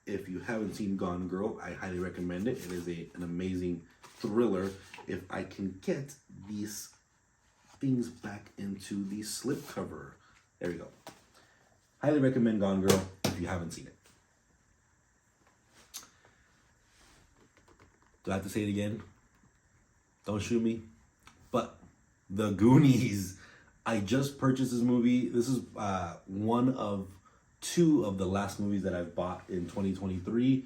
S1: if you haven't seen Gone Girl, I highly recommend it. It is an amazing thriller. If I can get these things back into the slipcover. There we go. Highly recommend Gone Girl if you haven't seen it. Do I have to say it again? Don't shoot me. But The Goonies. I just purchased this movie. This is one of 2 of the last movies that I've bought in 2023.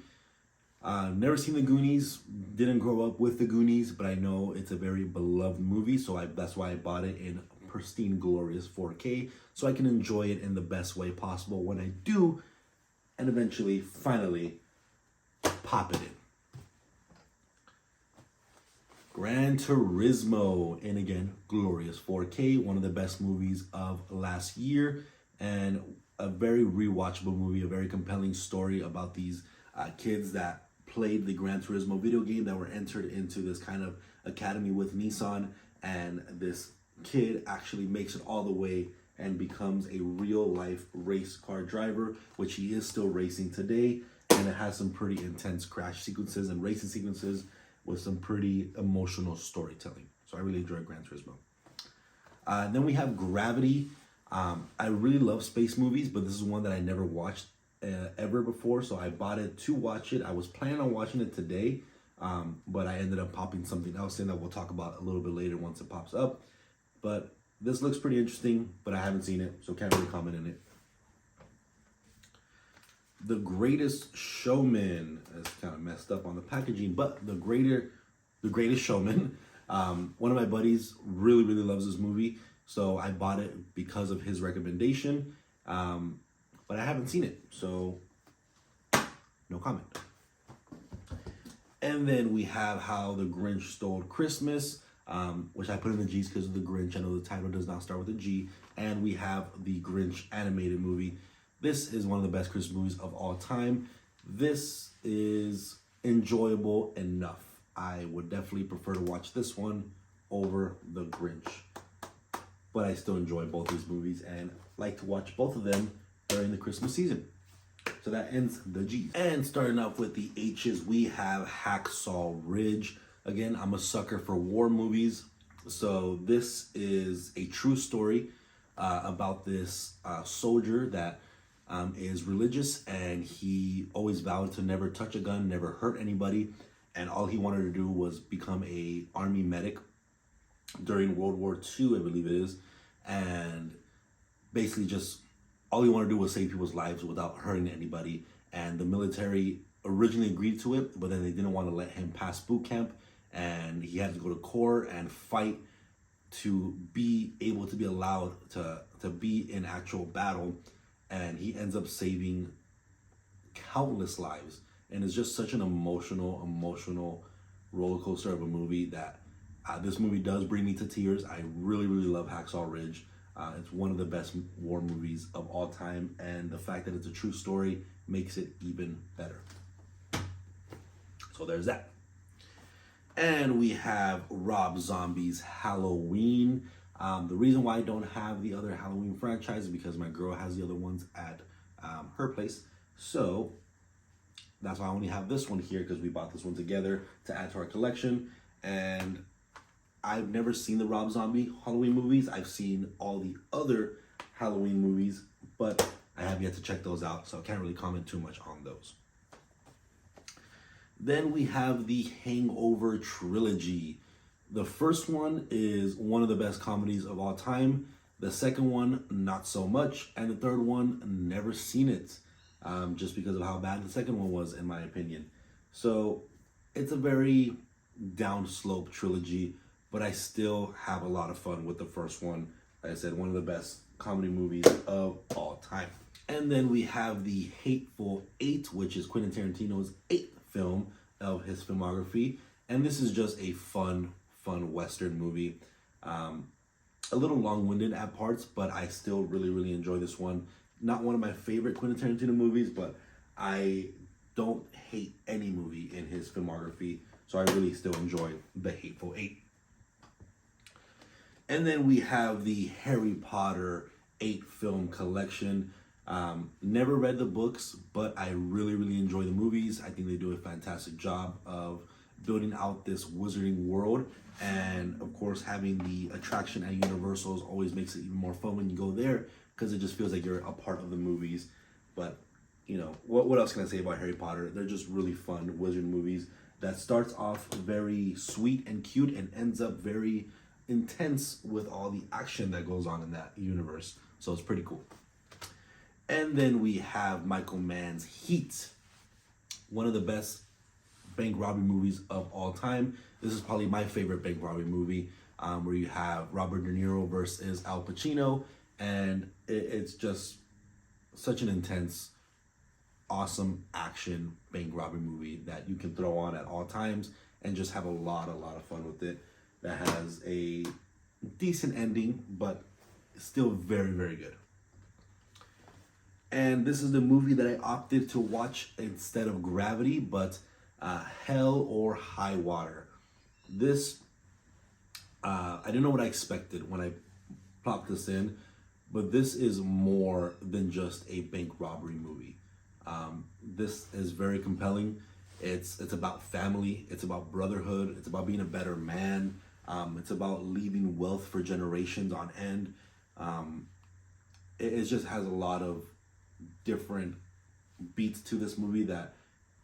S1: Never seen The Goonies. Didn't grow up with The Goonies, but I know it's a very beloved movie. So that's why I bought it in pristine, glorious 4K. So I can enjoy it in the best way possible when I do. And eventually, finally, pop it in. Gran Turismo, and again, glorious 4K, one of the best movies of last year, and a very rewatchable movie, a very compelling story about these kids that played the Gran Turismo video game that were entered into this kind of academy with Nissan, and this kid actually makes it all the way and becomes a real life race car driver, which he is still racing today, and it has some pretty intense crash sequences and racing sequences with some pretty emotional storytelling. So I really enjoy Gran Turismo. Then we have Gravity. I really love space movies, but this is one that I never watched ever before, so I bought it to watch it. I was planning on watching it today, but I ended up popping something else in that we'll talk about a little bit later once it pops up. But this looks pretty interesting, but I haven't seen it, so can't really comment in it. The Greatest Showman is kind of messed up on the packaging, but The Greatest Showman. One of my buddies really loves this movie, so I bought it because of his recommendation. But I haven't seen it, so no comment. And then we have How the Grinch Stole Christmas, which I put in the G's because of the Grinch. I know the title does not start with a G. And we have the Grinch animated movie. This is one of the best Christmas movies of all time. This is enjoyable enough. I would definitely prefer to watch this one over the Grinch. But I still enjoy both these movies and like to watch both of them during the Christmas season. So that ends the G's. And starting off with the H's, we have Hacksaw Ridge. Again, I'm a sucker for war movies. So this is a true story about this soldier that is religious, and he always vowed to never touch a gun, never hurt anybody. And all he wanted to do was become a army medic during World War II, I believe it is. And basically just all he wanted to do was save people's lives without hurting anybody. And the military originally agreed to it, but then they didn't want to let him pass boot camp. And he had to go to Corps and fight to be able to be allowed to be in actual battle. And he ends up saving countless lives. And it's just such an emotional roller coaster of a movie that this movie does bring me to tears. I really love Hacksaw Ridge. It's one of the best war movies of all time, and the fact that it's a true story makes it even better. So there's that. And we have Rob Zombie's Halloween. The reason why I don't have the other Halloween franchise is because my girl has the other ones at her place. So that's why I only have this one here, because we bought this one together to add to our collection. And I've never seen the Rob Zombie Halloween movies. I've seen all the other Halloween movies, but I have yet to check those out, so I can't really comment too much on those. Then we have the Hangover trilogy. The first one is one of the best comedies of all time. The second one, not so much. And the third one, never seen it. Just because of how bad the second one was, in my opinion. So it's a very downslope trilogy, but I still have a lot of fun with the first one. Like I said, one of the best comedy movies of all time. And then we have the Hateful Eight, which is Quentin Tarantino's 8th film of his filmography. And this is just a fun Western movie. A little long-winded at parts, but I still really enjoy this one. Not one of my favorite Quentin Tarantino movies, but I don't hate any movie in his filmography, so I really still enjoy the Hateful Eight. And then we have the Harry Potter 8 film collection. Never read the books, but I really enjoy the movies. I think they do a fantastic job of building out this wizarding world. And of course, having the attraction at Universal always makes it even more fun when you go there, because it just feels like you're a part of the movies. But, you know, what else can I say about Harry Potter? They're just really fun wizard movies that starts off very sweet and cute and ends up very intense with all the action that goes on in that universe. So it's pretty cool. And then we have Michael Mann's Heat, one of the best bank robbery movies of all time. This is probably my favorite bank robbery movie, where you have Robert De Niro versus Al Pacino, and it's just such an intense, awesome action bank robbery movie that you can throw on at all times and just have a lot of fun with it. That has a decent ending, but still very good. And this is the movie that I opted to watch instead of Gravity, but Hell or High Water. This, I didn't know what I expected when I plopped this in, but this is more than just a bank robbery movie. This is very compelling. It's about family. It's about brotherhood. It's about being a better man. It's about leaving wealth for generations on end. It just has a lot of different beats to this movie that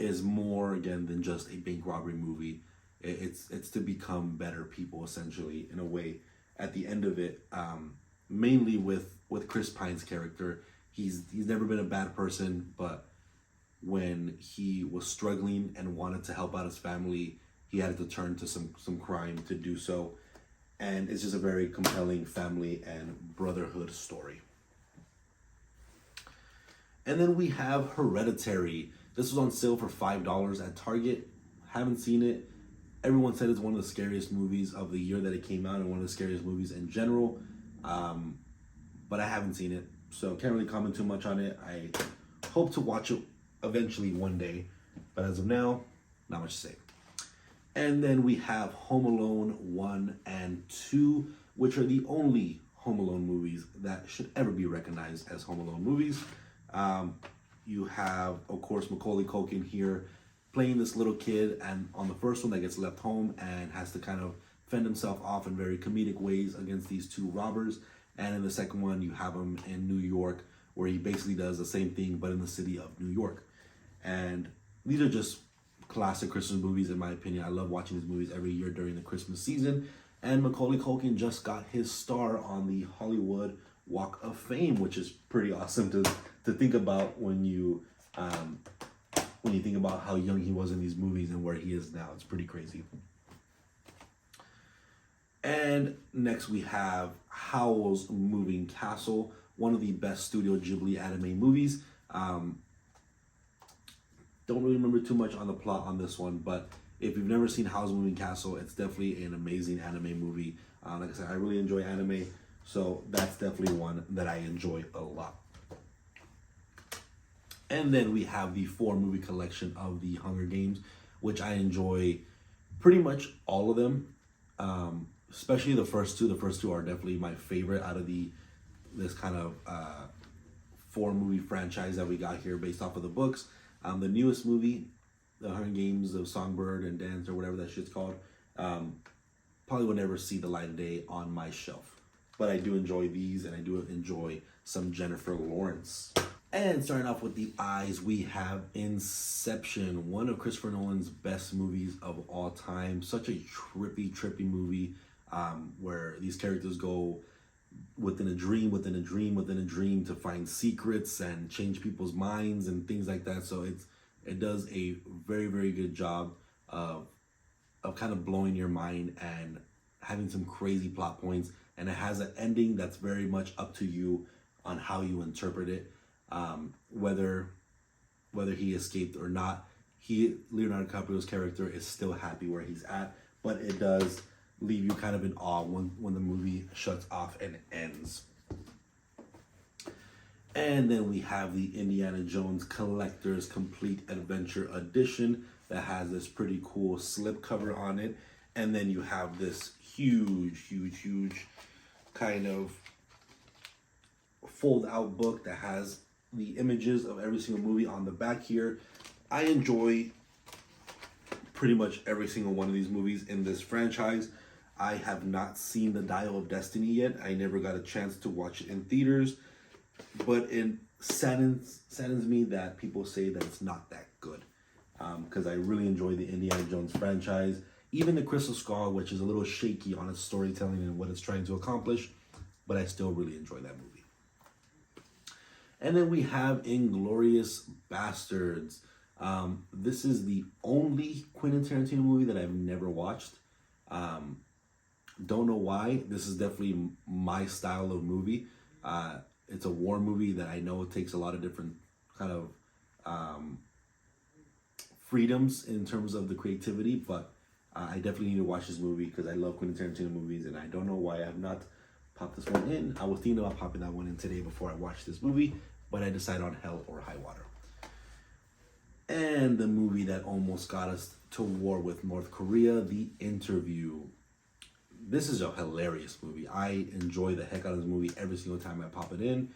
S1: is more again than just a bank robbery movie. It's to become better people essentially in a way. At the end of it, mainly with Chris Pine's character, he's never been a bad person, but when he was struggling and wanted to help out his family, he had to turn to some crime to do so. And it's just a very compelling family and brotherhood story. And then we have Hereditary. This was on sale for $5 at Target. Haven't seen it. Everyone said it's one of the scariest movies of the year that it came out and one of the scariest movies in general. But I haven't seen it, so can't really comment too much on it. I hope to watch it eventually one day, but as of now, not much to say. And then we have Home Alone 1 and 2, which are the only Home Alone movies that should ever be recognized as Home Alone movies. You have, of course, Macaulay Culkin here playing this little kid, and on the first one that gets left home and has to kind of fend himself off in very comedic ways against these two robbers. And in the second one, you have him in New York, where he basically does the same thing, but in the city of New York. And these are just classic Christmas movies, in my opinion. I love watching these movies every year during the Christmas season. And Macaulay Culkin just got his star on the Hollywood Walk of Fame, which is pretty awesome to think about when you think about how young he was in these movies and where he is now. It's pretty crazy. And next we have Howl's Moving Castle, one of the best Studio Ghibli anime movies. Don't really remember too much on the plot on this one, but if you've never seen Howl's Moving Castle, it's definitely an amazing anime movie. Like I said, I really enjoy anime, so that's definitely one that I enjoy a lot. And then we have the 4-movie collection of the Hunger Games, which I enjoy pretty much all of them, especially the first two. The first two are definitely my favorite out of this kind of 4-movie franchise that we got here based off of the books. The newest movie, The Hunger Games of Songbird and Dance, or whatever that shit's called, probably will never see the light of day on my shelf. But I do enjoy these, and I do enjoy some Jennifer Lawrence. And starting off with the eyes, we have Inception, one of Christopher Nolan's best movies of all time. Such a trippy movie, where these characters go within a dream to find secrets and change people's minds and things like that. So it does a very good job of kind of blowing your mind and having some crazy plot points, and it has an ending that's very much up to you on how you interpret it. Whether he escaped or not, Leonardo DiCaprio's character is still happy where he's at, but it does leave you kind of in awe when the movie shuts off and ends. And then we have the Indiana Jones Collector's Complete Adventure Edition that has this pretty cool slipcover on it. And then you have this huge kind of fold out book that has the images of every single movie on the back here. I enjoy pretty much every single one of these movies in this franchise. I have not seen The Dial of Destiny yet. I never got a chance to watch it in theaters, but it saddens me that people say that it's not that good, because I really enjoy the Indiana Jones franchise. Even The Crystal Skull, which is a little shaky on its storytelling and what it's trying to accomplish, but I still really enjoy that movie. And then we have Inglourious Bastards. This is the only Quentin Tarantino movie that I've never watched. Don't know why. This is definitely my style of movie. It's a war movie that I know takes a lot of different kind of freedoms in terms of the creativity, but I definitely need to watch this movie because I love Quentin Tarantino movies, and I don't know why I have not popped this one in. I was thinking about popping that one in today before I watched this movie, but I decided on Hell or High Water. And the movie that almost got us to war with North Korea, The Interview. This is a hilarious movie. I enjoy the heck out of this movie every single time I pop it in.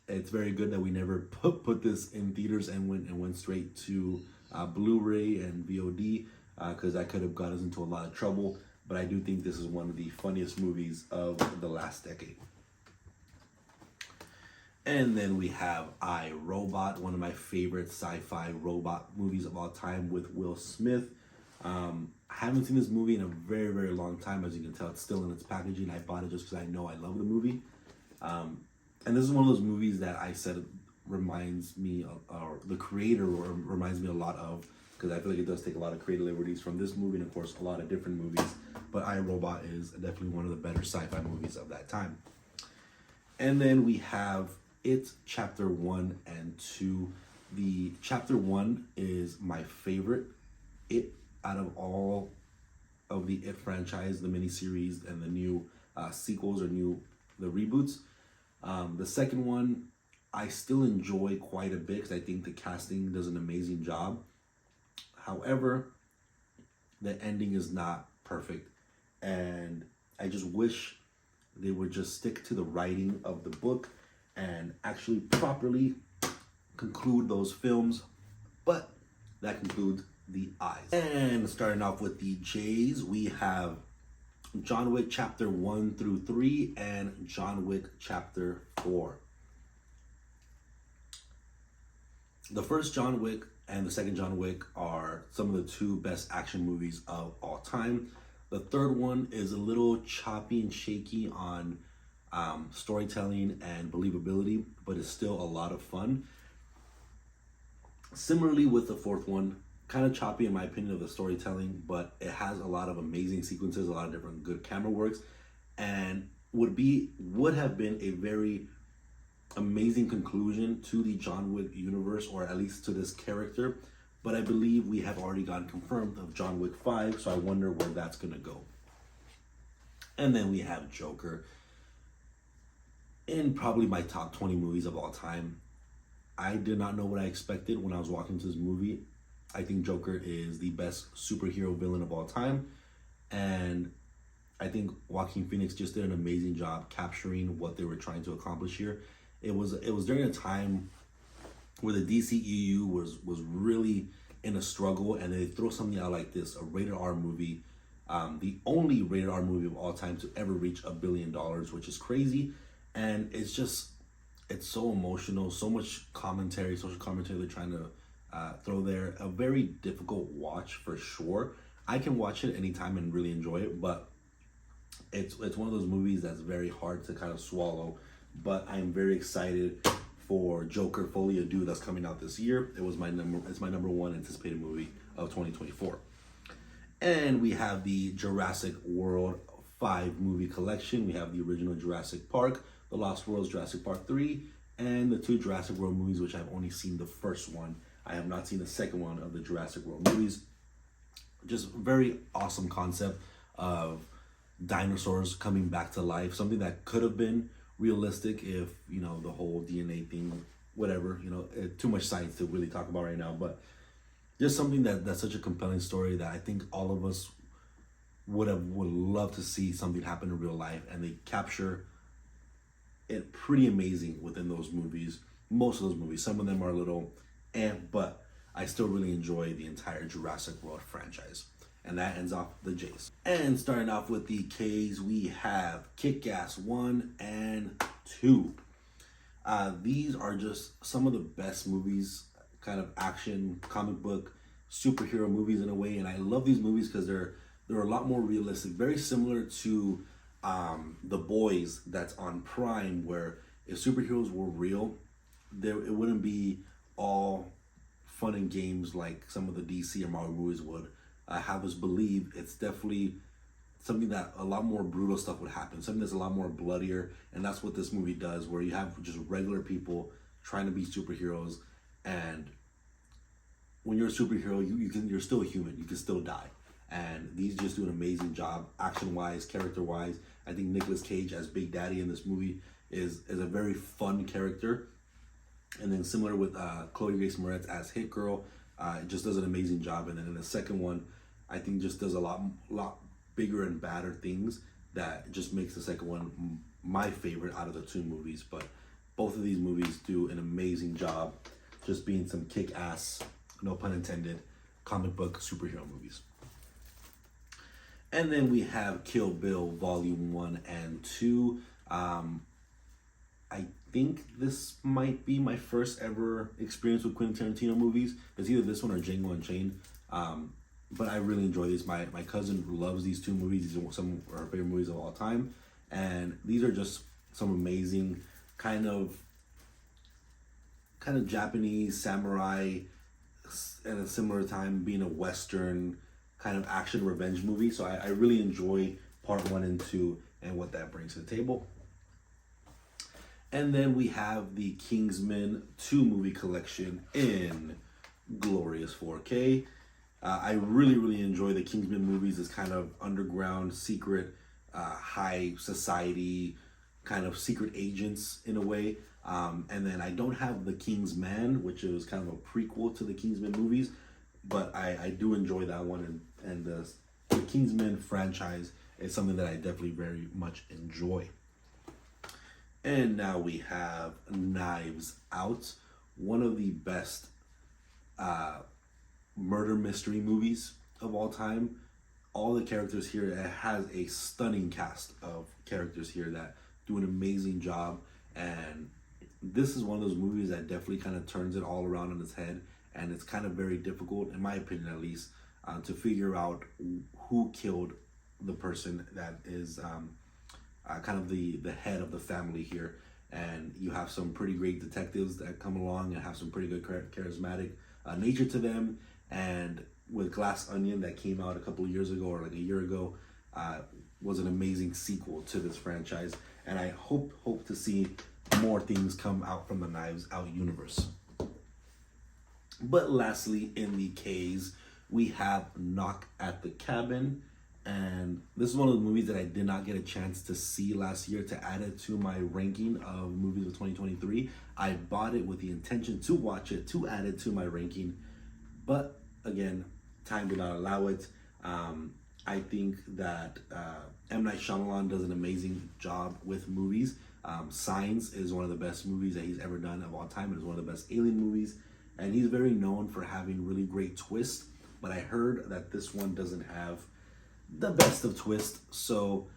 S1: It's very good that we never put this in theaters and went straight to Blu-ray and VOD, because that could have got us into a lot of trouble. But I do think this is one of the funniest movies of the last decade. And then we have I, Robot, one of my favorite sci-fi robot movies of all time with Will Smith. I haven't seen this movie in a very, very long time. As you can tell, it's still in its packaging. I bought it just because I know I love the movie. And this is one of those movies that I said reminds me of, or the creator reminds me a lot of, because I feel like it does take a lot of creative liberties from this movie and, of course, a lot of different movies. But I, Robot is definitely one of the better sci-fi movies of that time. And then we have It Chapter 1 and 2. The Chapter 1 is my favorite It out of all of the It franchise, the miniseries and the new sequels or the reboots. The second one, I still enjoy quite a bit because I think the casting does an amazing job. However, the ending is not perfect. And I just wish they would just stick to the writing of the book and actually properly conclude those films. But that concludes the I's. And starting off with the J's, we have John Wick Chapter 1 through 3 and John Wick Chapter 4. The first John Wick and the second John Wick are some of the two best action movies of all time. The third one is a little choppy and shaky on storytelling and believability, but it's still a lot of fun. Similarly with the fourth one, kind of choppy in my opinion of the storytelling, but it has a lot of amazing sequences, a lot of different good camera works, and would have been a very amazing conclusion to the John Wick universe, or at least to this character. But I believe we have already gotten confirmed of John Wick 5, so I wonder where that's gonna go. And then we have Joker in probably my top 20 movies of all time. I did not know what I expected when I was walking to this movie. I think Joker is the best superhero villain of all time. And I think Joaquin Phoenix just did an amazing job capturing what they were trying to accomplish here. It was during a time where the DCEU was really in a struggle, and they throw something out like this, a rated R movie, the only rated R movie of all time to ever reach $1 billion, which is crazy. And it's so emotional, so much commentary, social commentary they're trying to throw there. A very difficult watch for sure. I can watch it anytime and really enjoy it, but it's one of those movies that's very hard to kind of swallow. But I'm very excited for Joker Folie à Deux that's coming out this year. It's my number one anticipated movie of 2024. And we have the Jurassic World 5 movie collection. We have the original Jurassic Park, The Lost World's Jurassic Park 3, and the two Jurassic World movies, which I've only seen the first one. I have not seen the second one of the Jurassic World movies. Just very awesome concept of dinosaurs coming back to life. Something that could have been realistic if, the whole DNA thing, whatever, too much science to really talk about right now. But just something that's such a compelling story that I think all of us would love to see something happen in real life. And they capture it pretty amazing within those movies. Most of those movies, some of them are a little but I still really enjoy the entire Jurassic World franchise. And that ends off the J's. And starting off with the K's, we have Kick-Ass 1 and 2. These are just some of the best movies, kind of action, comic book, superhero movies in a way. And I love these movies because they're a lot more realistic, very similar to The Boys that's on Prime, where if superheroes were real, it wouldn't be all fun and games like some of the DC or Marvel movies would have us believe. It's definitely something that a lot more brutal stuff would happen, something that's a lot more bloodier, and that's what this movie does, where you have just regular people trying to be superheroes, and when you're a superhero, you're still a human, you can still die. And these just do an amazing job, action-wise, character-wise. I think Nicolas Cage as Big Daddy in this movie is a very fun character. And then similar with Chloe Grace Moretz as Hit Girl, just does an amazing job. And then in the second one, I think just does a lot bigger and badder things that just makes the second one my favorite out of the two movies. But both of these movies do an amazing job just being some kick-ass, no pun intended, comic book superhero movies. And then we have Kill Bill Volume 1 and 2. I think this might be my first ever experience with Quentin Tarantino movies. It's either this one or Django Unchained. But I really enjoy these. My cousin loves these two movies. These are some of her favorite movies of all time. And these are just some amazing kind of Japanese samurai at a similar time being a Western kind of action revenge movie. So I really enjoy part 1 and 2 and what that brings to the table. And then we have the Kingsman 2 movie collection in glorious 4K. I really enjoy the Kingsman movies as kind of underground, secret, high society, kind of secret agents in a way. And then I don't have the Kingsman, which is kind of a prequel to the Kingsman movies, but I do enjoy that one. And the Kingsman franchise is something that I definitely very much enjoy. And now we have Knives Out, one of the best murder mystery movies of all time. All the characters here, it has a stunning cast of characters here that do an amazing job. And this is one of those movies that definitely kind of turns it all around on its head. And it's kind of very difficult, in my opinion at least, to figure out who killed the person that is kind of the head of the family here. And you have some pretty great detectives that come along and have some pretty good charismatic nature to them. And with Glass Onion that came out a couple of years ago or like a year ago, was an amazing sequel to this franchise. And I hope to see more things come out from the Knives Out universe. But lastly, in the K's, we have Knock at the Cabin. And this is one of the movies that I did not get a chance to see last year to add it to my ranking of movies of 2023. I bought it with the intention to watch it, to add it to my ranking. But again, time did not allow it. I think that M. Night Shyamalan does an amazing job with movies. Signs is one of the best movies that he's ever done of all time. It is one of the best alien movies. And he's very known for having really great twists. But I heard that this one doesn't have the best of twists. So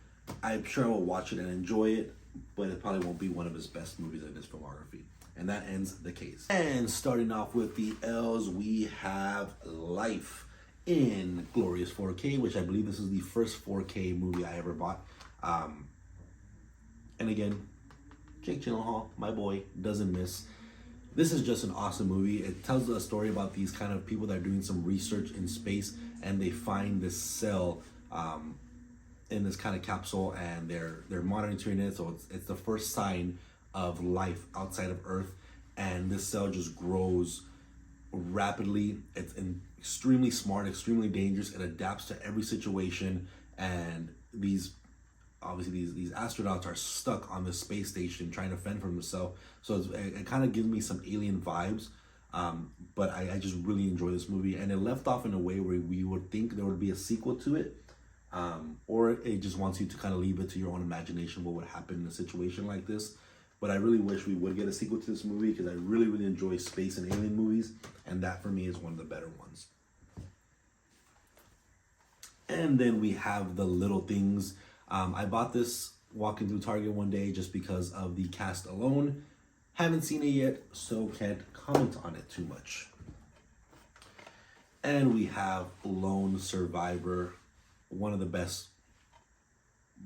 S1: I'm sure I will watch it and enjoy it. But it probably won't be one of his best movies in his filmography. And that ends the case. And starting off with the L's, we have Life in glorious 4K, which I believe this is the first 4K movie I ever bought. And again, Jake Gyllenhaal, my boy, doesn't miss. This is just an awesome movie. It tells a story about these kind of people that are doing some research in space, and they find this cell in this kind of capsule, and they're monitoring it. So it's the first sign of life outside of Earth, and this cell just grows rapidly. It's extremely smart, extremely dangerous. It adapts to every situation, and these astronauts are stuck on the space station trying to fend for themselves. So it kind of gives me some alien vibes. But I just really enjoy this movie, and it left off in a way where we would think there would be a sequel to it, or it just wants you to kind of leave it to your own imagination what would happen in a situation like this. But I really wish we would get a sequel to this movie, because I really enjoy space and alien movies, and that for me is one of the better ones. And then we have The Little Things. I bought this walking through Target one day just because of the cast alone. Haven't seen it yet, so can't comment on it too much. And we have Lone Survivor, one of the best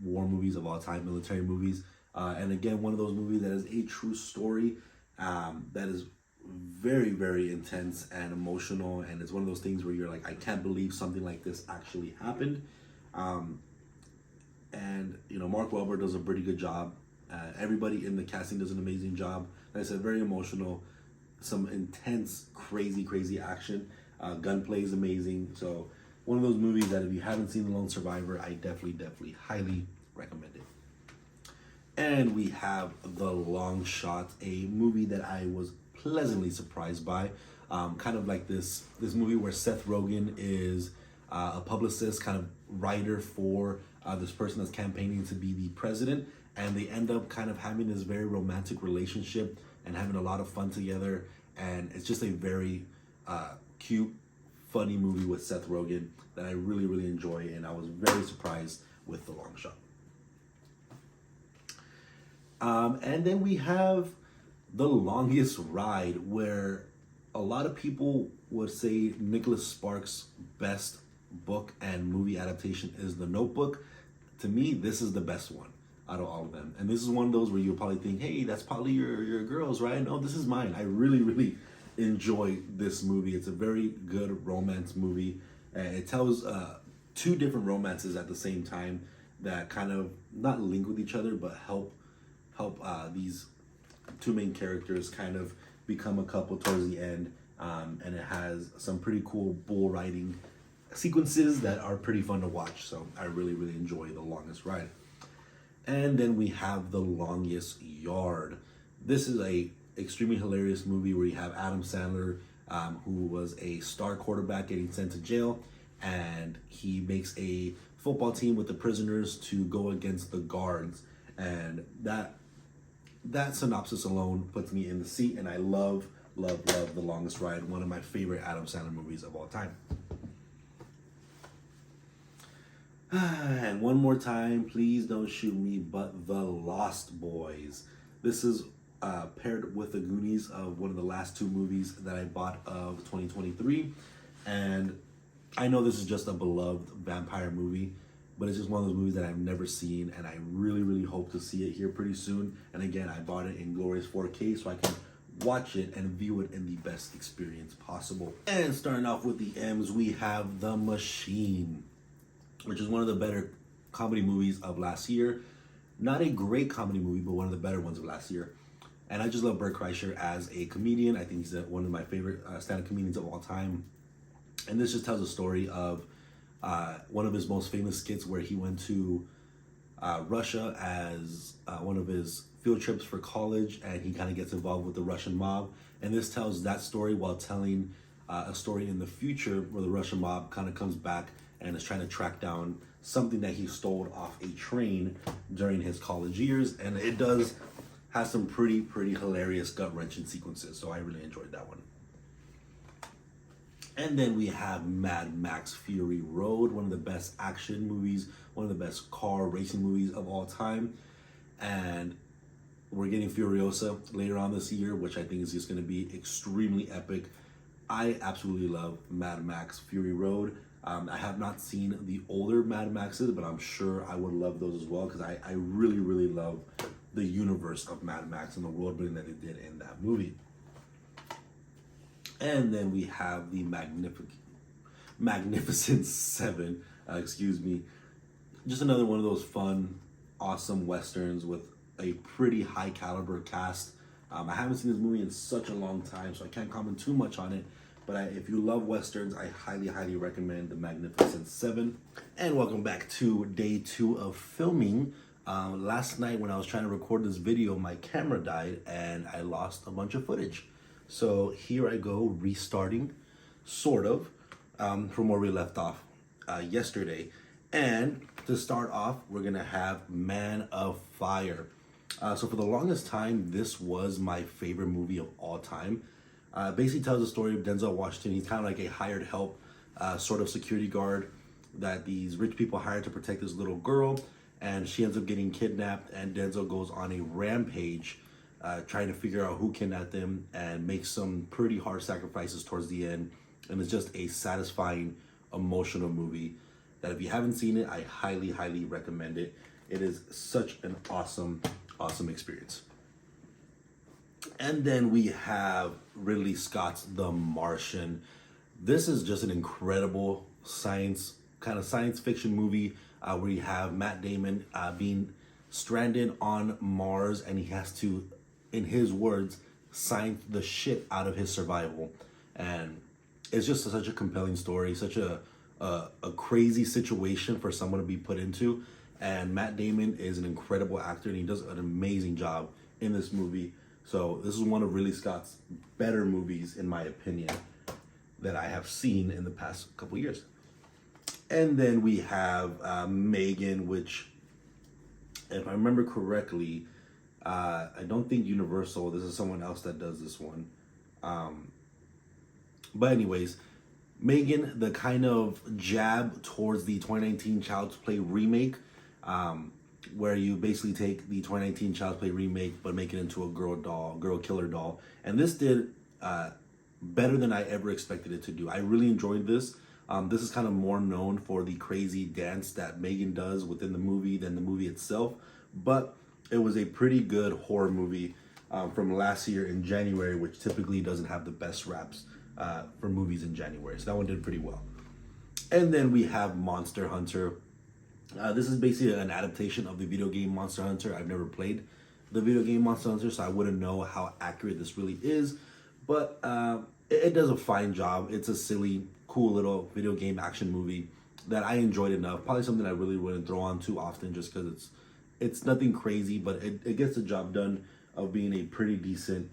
S1: war movies of all time, military movies. And again, one of those movies that is a true story, that is very intense and emotional. And it's one of those things where you're like, I can't believe something like this actually happened. And, you know, Mark Wahlberg does a pretty good job. Everybody in the casting does an amazing job. Like I said, very emotional. Some intense, crazy action. Gunplay is amazing. So one of those movies that if you haven't seen The Lone Survivor, I definitely highly recommend it. And we have The Long Shot, a movie that I was pleasantly surprised by. Kind of like this movie where Seth Rogen is a publicist, kind of writer for this person that's campaigning to be the president, and they end up kind of having this very romantic relationship and having a lot of fun together. And it's just a very cute, funny movie with Seth Rogen that I really enjoy, and I was very surprised with The Long Shot. And then we have The Longest Ride, where a lot of people would say Nicholas Sparks' best book and movie adaptation is The Notebook. To me, this is the best one out of all of them. And this is one of those where you'll probably think, hey, that's probably your girl's, right? No, this is mine. I really, really enjoy this movie. It's a very good romance movie. It tells two different romances at the same time that kind of not link with each other, but help these two main characters kind of become a couple towards the end. And it has some pretty cool bull riding sequences that are pretty fun to watch. So I really, really enjoy The Longest Ride. And then we have The Longest Yard. This is a extremely hilarious movie where you have Adam Sandler, who was a star quarterback getting sent to jail, and he makes a football team with the prisoners to go against the guards. And that synopsis alone puts me in the seat, and I love The Longest Ride, one of my favorite Adam Sandler movies of all time. And one more time, please don't shoot me, but The Lost Boys. This is paired with The Goonies, of one of the last two movies that I bought of 2023. And I know this is just a beloved vampire movie, but it's just one of those movies that I've never seen, and I really, really hope to see it here pretty soon. And again, I bought it in glorious 4K so I can watch it and view it in the best experience possible. And starting off with the M's, we have The Machine, which is one of the better comedy movies of last year. Not a great comedy movie, but one of the better ones of last year. And I just love Bert Kreischer as a comedian. I think he's one of my favorite stand-up comedians of all time. And this just tells a story of one of his most famous skits where he went to Russia as one of his field trips for college, and he kind of gets involved with the Russian mob. And this tells that story while telling a story in the future where the Russian mob kind of comes back and is trying to track down something that he stole off a train during his college years. And it does have some pretty hilarious gut-wrenching sequences, so I really enjoyed that one. And then we have Mad Max Fury Road, one of the best action movies, one of the best car racing movies of all time. And we're getting Furiosa later on this year, which I think is just going to be extremely epic. I absolutely love Mad Max Fury Road. I have not seen the older Mad Maxes, but I'm sure I would love those as well, because I really, really love the universe of Mad Max and the world building that they did in that movie. And then we have the Magnificent Seven, just another one of those fun, awesome Westerns with a pretty high caliber cast. I haven't seen this movie in such a long time, so I can't comment too much on it. But if you love Westerns, I highly recommend The Magnificent Seven. And welcome back to day 2 of filming. Last night when I was trying to record this video, my camera died and I lost a bunch of footage. So here I go, restarting, sort of, from where we left off yesterday. And to start off, we're gonna have Man of Fire. So for the longest time, this was my favorite movie of all time. Basically tells the story of Denzel Washington. He's kind of like a hired help, sort of security guard that these rich people hired to protect this little girl. And she ends up getting kidnapped, and Denzel goes on a rampage trying to figure out who kidnapped them and makes some pretty hard sacrifices towards the end. And it's just a satisfying, emotional movie that if you haven't seen it, I highly recommend it. It is such an awesome experience. And then we have Ridley Scott's The Martian. This is just an incredible science fiction movie where you have Matt Damon being stranded on Mars, and he has to, in his words, science the shit out of his survival. And it's just such a compelling story, such a crazy situation for someone to be put into. And Matt Damon is an incredible actor, and he does an amazing job in this movie. So this is one of Ridley Scott's better movies, in my opinion, that I have seen in the past couple years. And then we have Megan, which, if I remember correctly, I don't think Universal, this is someone else that does this one. But anyways, Megan, the kind of jab towards the 2019 Child's Play remake. where you basically take the 2019 Child's Play remake but make it into a girl killer doll. And this did better than I ever expected it to do. I really enjoyed this. This is kind of more known for the crazy dance that Megan does within the movie than the movie itself, but it was a pretty good horror movie from last year in January, which typically doesn't have the best raps for movies in January. So that one did pretty well. And then we have Monster Hunter. This is basically an adaptation of the video game Monster Hunter. I've never played the video game Monster Hunter, so I wouldn't know how accurate this really is. But it does a fine job. It's a silly, cool little video game action movie that I enjoyed enough. Probably something I really wouldn't throw on too often just because it's nothing crazy, but it gets the job done of being a pretty decent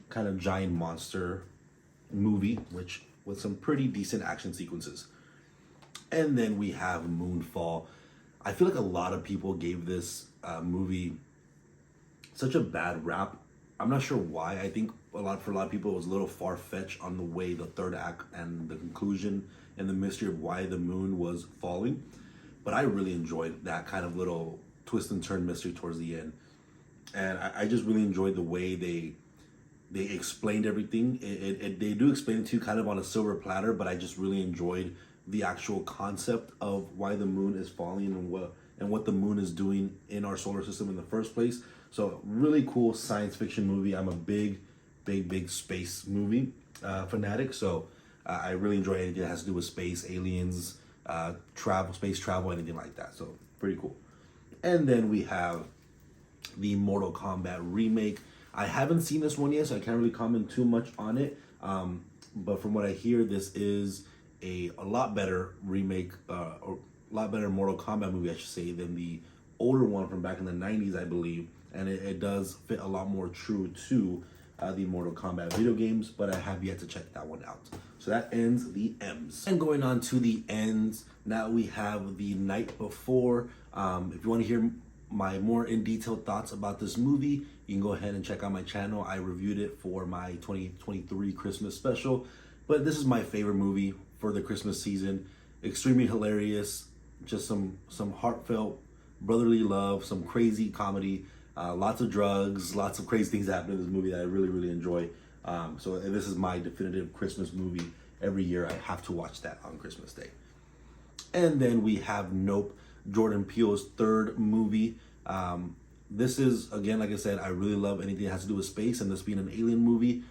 S1: kind of giant monster movie, which with some pretty decent action sequences. And then we have Moonfall. I feel like a lot of people gave this movie such a bad rap. I'm not sure why. I think for a lot of people it was a little far-fetched on the way the third act and the conclusion and the mystery of why the moon was falling. But I really enjoyed that kind of little twist and turn mystery towards the end. And I just really enjoyed the way they explained everything. They do explain it to you kind of on a silver platter, but I just really enjoyed the actual concept of why the moon is falling and what the moon is doing in our solar system in the first place. So really cool science fiction movie. I'm a big space movie fanatic. So I really enjoy anything that has to do with space, aliens, space travel, anything like that. So pretty cool. And then we have the Mortal Kombat remake. I haven't seen this one yet, so I can't really comment too much on it. But from what I hear, this is a lot better remake, or a lot better Mortal Kombat movie, I should say, than the older one from back in the 90s, I believe. And it does fit a lot more true to the Mortal Kombat video games, but I have yet to check that one out. So that ends the M's. And going on to the N's, now we have The Night Before. If you want to hear my more in-detail thoughts about this movie, you can go ahead and check out my channel. I reviewed it for my 2023 Christmas special, but this is my favorite movie for the Christmas season. Extremely hilarious, just some heartfelt brotherly love, some crazy comedy, lots of drugs, lots of crazy things happen in this movie that I really enjoy. So this is my definitive Christmas movie. Every year I have to watch that on Christmas Day. And then we have Nope, Jordan Peele's third movie. This is, again, like I said, I really love anything that has to do with space, and this being an alien movie,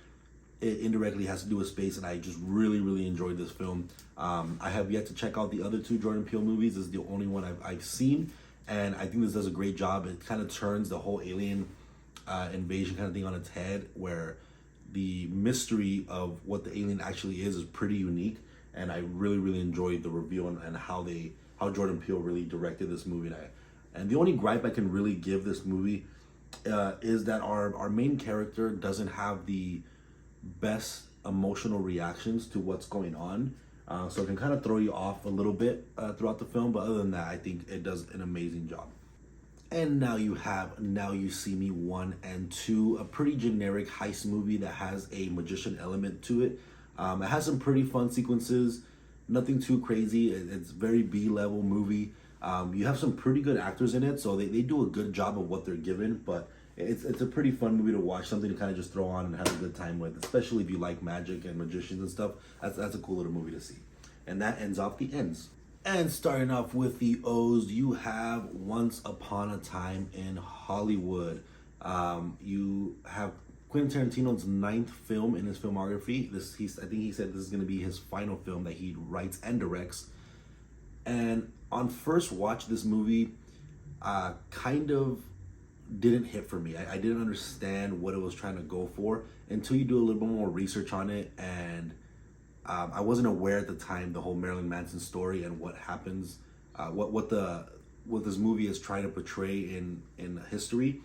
S1: it indirectly has to do with space, and I just really enjoyed this film. I have yet to check out the other two Jordan Peele movies. This is the only one I've seen, and I think this does a great job. It kind of turns the whole alien invasion kind of thing on its head, where the mystery of what the alien actually is pretty unique, and I really enjoyed the reveal and how Jordan Peele really directed this movie. And the only gripe I can really give this movie is that our main character doesn't have the best emotional reactions to what's going on. So it can kind of throw you off a little bit throughout the film, but other than that, I think it does an amazing job. And now you have Now You See Me 1 and 2, a pretty generic heist movie that has a magician element to it. It has some pretty fun sequences, nothing too crazy. It's very B-level movie. You have some pretty good actors in it, so they do a good job of what they're given, but it's a pretty fun movie to watch, something to kind of just throw on and have a good time with, especially if you like magic and magicians and stuff. That's a cool little movie to see. And that ends off the N's. And starting off with the O's, you have Once Upon a Time in Hollywood. You have Quentin Tarantino's 9th film in his filmography. I think he said this is going to be his final film that he writes and directs. And on first watch, this movie kind of didn't hit for me. I didn't understand what it was trying to go for until you do a little bit more research on it, and I wasn't aware at the time the whole Marilyn Manson story and what happens, what this movie is trying to portray in history.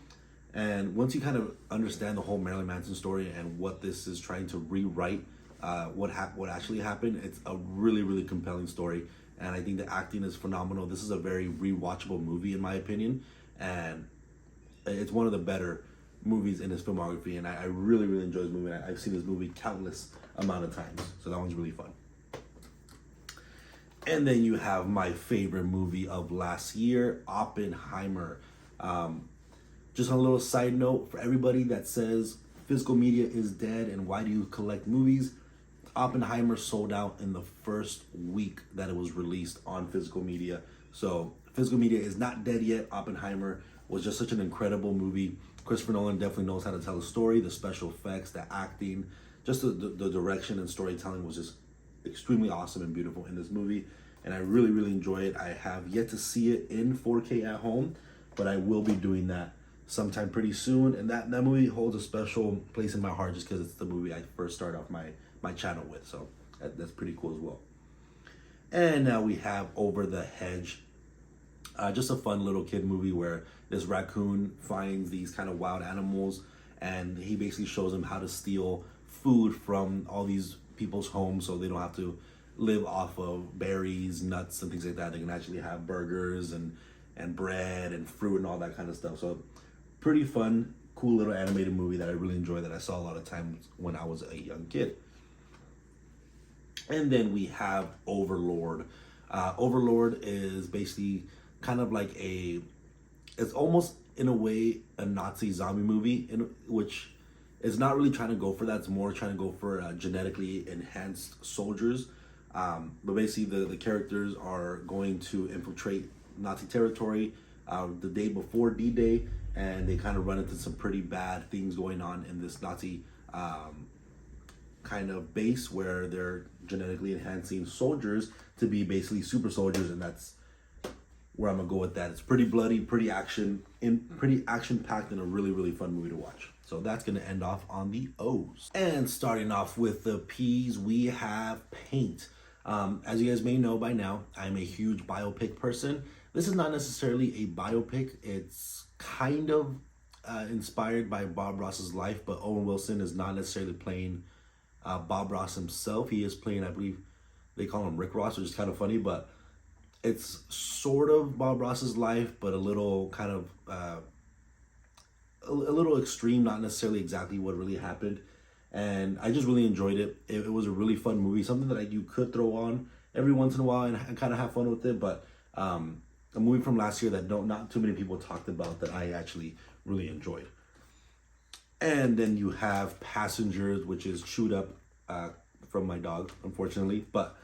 S1: And once you kind of understand the whole Marilyn Manson story and what this is trying to rewrite, what actually happened, it's a really compelling story. And I think the acting is phenomenal. This is a very rewatchable movie, in my opinion, and it's one of the better movies in his filmography. And I really enjoy this movie. I've seen this movie countless amount of times, so that one's really fun. And then you have my favorite movie of last year, Oppenheimer. Just on a little side note, for everybody that says physical media is dead and why do you collect movies, Oppenheimer sold out in the first week that it was released on physical media. So physical media is not dead yet. Oppenheimer was just such an incredible movie. Christopher Nolan definitely knows how to tell a story. The special effects, the acting, just the direction and storytelling was just extremely awesome and beautiful in this movie. And I really, really enjoy it. I have yet to see it in 4K at home, but I will be doing that sometime pretty soon. And that movie holds a special place in my heart just because it's the movie I first started off my channel with. So that's pretty cool as well. And now we have Over the Hedge. Just a fun little kid movie where this raccoon finds these kind of wild animals and he basically shows them how to steal food from all these people's homes so they don't have to live off of berries, nuts, and things like that. They can actually have burgers and bread and fruit and all that kind of stuff. So pretty fun, cool little animated movie that I really enjoy, that I saw a lot of times when I was a young kid. And then we have Overlord. Overlord is basically kind of like it's almost in a way a Nazi zombie movie, which is not really trying to go for that. It's more trying to go for genetically enhanced soldiers. But basically the characters are going to infiltrate Nazi territory the day before D-Day, and they kind of run into some pretty bad things going on in this Nazi kind of base where they're genetically enhancing soldiers to be basically super soldiers, and that's where I'm gonna go with that. It's pretty bloody, pretty action packed, and a really, really fun movie to watch. So that's gonna end off on the O's. And starting off with the P's, we have Paint. As you guys may know by now, I'm a huge biopic person. This is not necessarily a biopic. It's kind of inspired by Bob Ross's life, but Owen Wilson is not necessarily playing Bob Ross himself. He is playing, I believe they call him Rick Ross, which is kind of funny, but it's sort of Bob Ross's life, but a little kind of a little extreme, not necessarily exactly what really happened. And I just really enjoyed it. It was a really fun movie, something that you could throw on every once in a while and kind of have fun with it. But a movie from last year that not too many people talked about, that I actually really enjoyed. And then you have Passengers, which is chewed up from my dog, unfortunately. But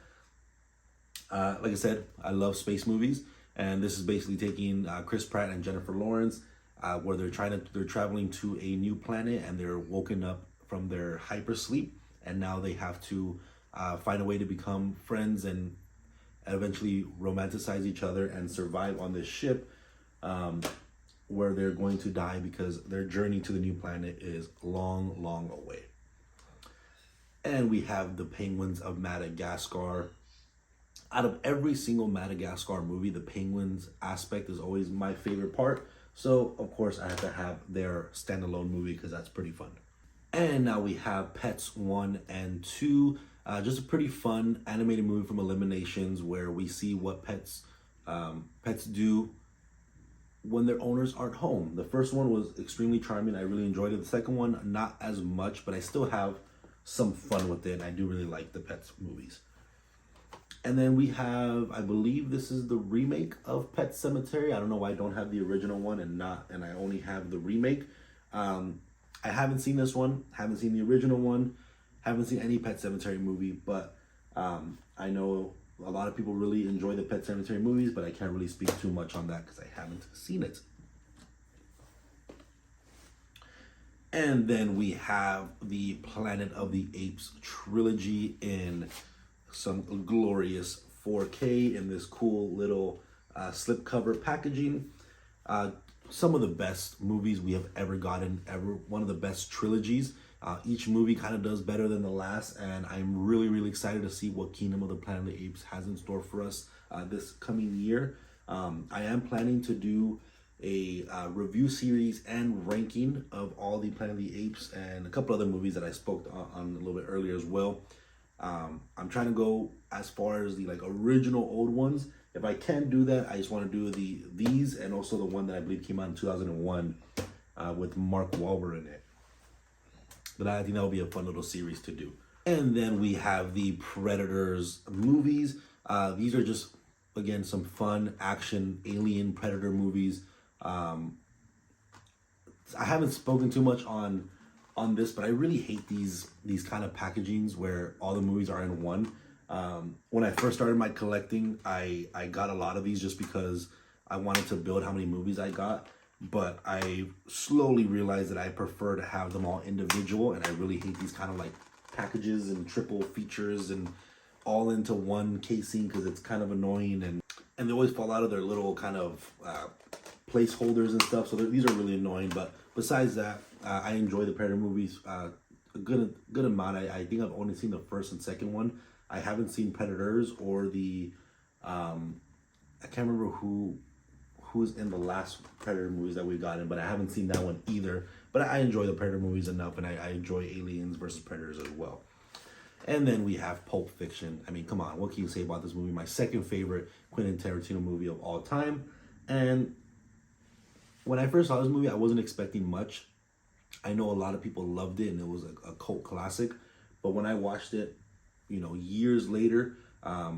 S1: like I said, I love space movies, and this is basically taking Chris Pratt and Jennifer Lawrence, where they're traveling to a new planet, and they're woken up from their hypersleep, and now they have to find a way to become friends and eventually romanticize each other and survive on this ship, where they're going to die because their journey to the new planet is long, long away. And we have The Penguins of Madagascar. Out of every single Madagascar movie, the penguins aspect is always my favorite part. So, of course, I have to have their standalone movie because that's pretty fun. And now we have Pets 1 and 2. Just a pretty fun animated movie from Illuminations where we see what pets do when their owners aren't home. The first one was extremely charming. I really enjoyed it. The second one, not as much, but I still have some fun with it. I do really like the Pets movies. And then we have, I believe this is the remake of Pet Sematary. I don't know why I don't have the original one and I only have the remake. I haven't seen this one, haven't seen the original one, haven't seen any Pet Sematary movie, but I know a lot of people really enjoy the Pet Sematary movies, but I can't really speak too much on that because I haven't seen it. And then we have the Planet of the Apes trilogy in some glorious 4K in this cool little slipcover packaging. Some of the best movies we have ever gotten, one of the best trilogies. Each movie kind of does better than the last, and I'm really, really excited to see what Kingdom of the Planet of the Apes has in store for us this coming year. I am planning to do a review series and ranking of all the Planet of the Apes and a couple other movies that I spoke on a little bit earlier as well. I'm trying to go as far as the original old ones. If I can do that, I just want to do these and also the one that I believe came out in 2001 with Mark Wahlberg in it. But I think that will be a fun little series to do. And then we have the Predators movies. These are just, again, some fun action alien predator movies. I haven't spoken too much on this, but I really hate these kind of packagings where all the movies are in one. When I first started my collecting, I got a lot of these just because I wanted to build how many movies I got. But I slowly realized that I prefer to have them all individual, and I really hate these kind of like packages and triple features and all into one casing because it's kind of annoying, and they always fall out of their little kind of placeholders and stuff. So these are really annoying. But besides that, I enjoy the Predator movies a good amount. I think I've only seen the first and second one. I haven't seen Predators or the I can't remember who's in the last Predator movies that we've gotten, but I haven't seen that one either. But I enjoy the Predator movies enough, and I enjoy Aliens versus Predators as well. And then we have Pulp Fiction. I mean, come on, what can you say about this movie? My second favorite Quentin Tarantino movie of all time. And when I first saw this movie, I wasn't expecting much. I know a lot of people loved it, and it was a cult classic. But when I watched it, years later, I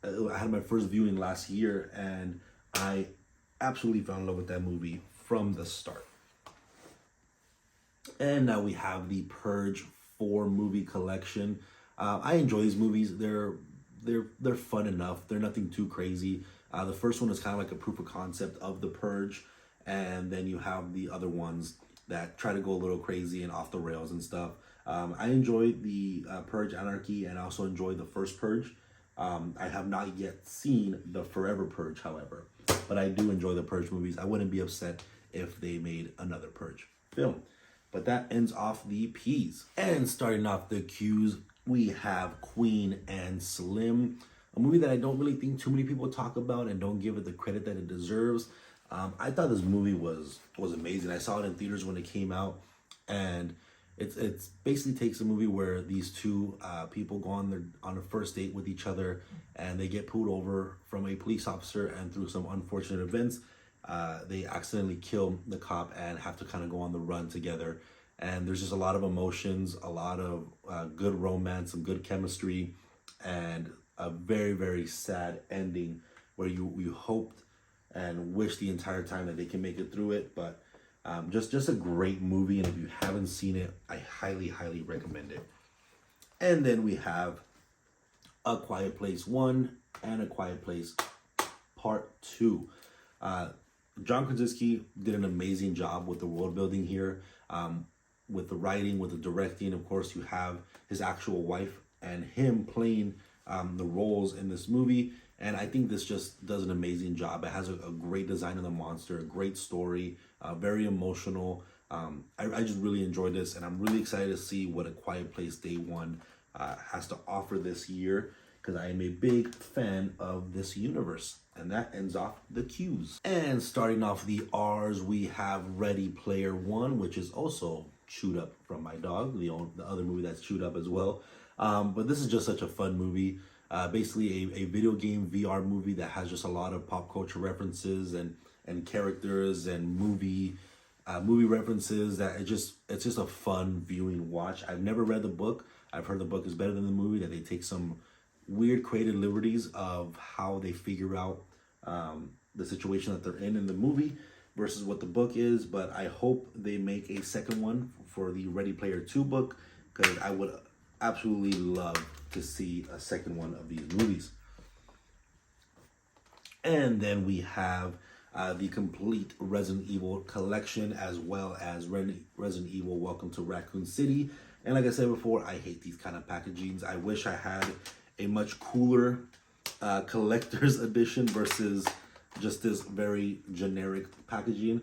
S1: had my first viewing last year, and I absolutely fell in love with that movie from the start. And now we have the Purge 4 movie collection. I enjoy these movies. They're fun enough. They're nothing too crazy. The first one is kind of like a proof of concept of the Purge, and then you have the other ones that try to go a little crazy and off the rails and stuff. I enjoy the Purge Anarchy, and I also enjoy the first Purge. I have not yet seen the Forever Purge, however, but I do enjoy the Purge movies. I wouldn't be upset if they made another Purge film. But that ends off the P's. And starting off the Q's, we have Queen and Slim, a movie that I don't really think too many people talk about and don't give it the credit that it deserves. I thought this movie was amazing. I saw it in theaters when it came out, and it's basically takes a movie where these two people go on a first date with each other, and they get pulled over from a police officer, and through some unfortunate events, they accidentally kill the cop and have to kind of go on the run together. And there's just a lot of emotions, a lot of good romance, some good chemistry, and a very, very sad ending where you hoped and wished the entire time that they can make it through it. But just a great movie, and if you haven't seen it, I highly, highly recommend it. And then we have A Quiet Place 1 and A Quiet Place Part 2. John Krasinski did an amazing job with the world building here, with the writing, with the directing. Of course, you have his actual wife and him playing the roles in this movie. And I think this just does an amazing job. It has a great design of the monster, a great story, very emotional. I just really enjoyed this, and I'm really excited to see what A Quiet Place Day 1 has to offer this year, because I am a big fan of this universe. And that ends off the Q's. And starting off the R's, we have Ready Player One, which is also chewed up from my dog, the other movie that's chewed up as well. But this is just such a fun movie. Basically a video game VR movie that has just a lot of pop culture references and characters and movie references. That it's just a fun viewing watch. I've never read the book. I've heard the book is better than the movie, that they take some weird creative liberties of how they figure out the situation that they're in the movie versus what the book is. But I hope they make a second one for the Ready Player 2 book, because I would absolutely love to see a second one of these movies. And then we have the complete Resident Evil collection, as well as Resident Evil Welcome to Raccoon City. And like I said before, I hate these kind of packagings. I wish I had a much cooler collector's edition versus just this very generic packaging,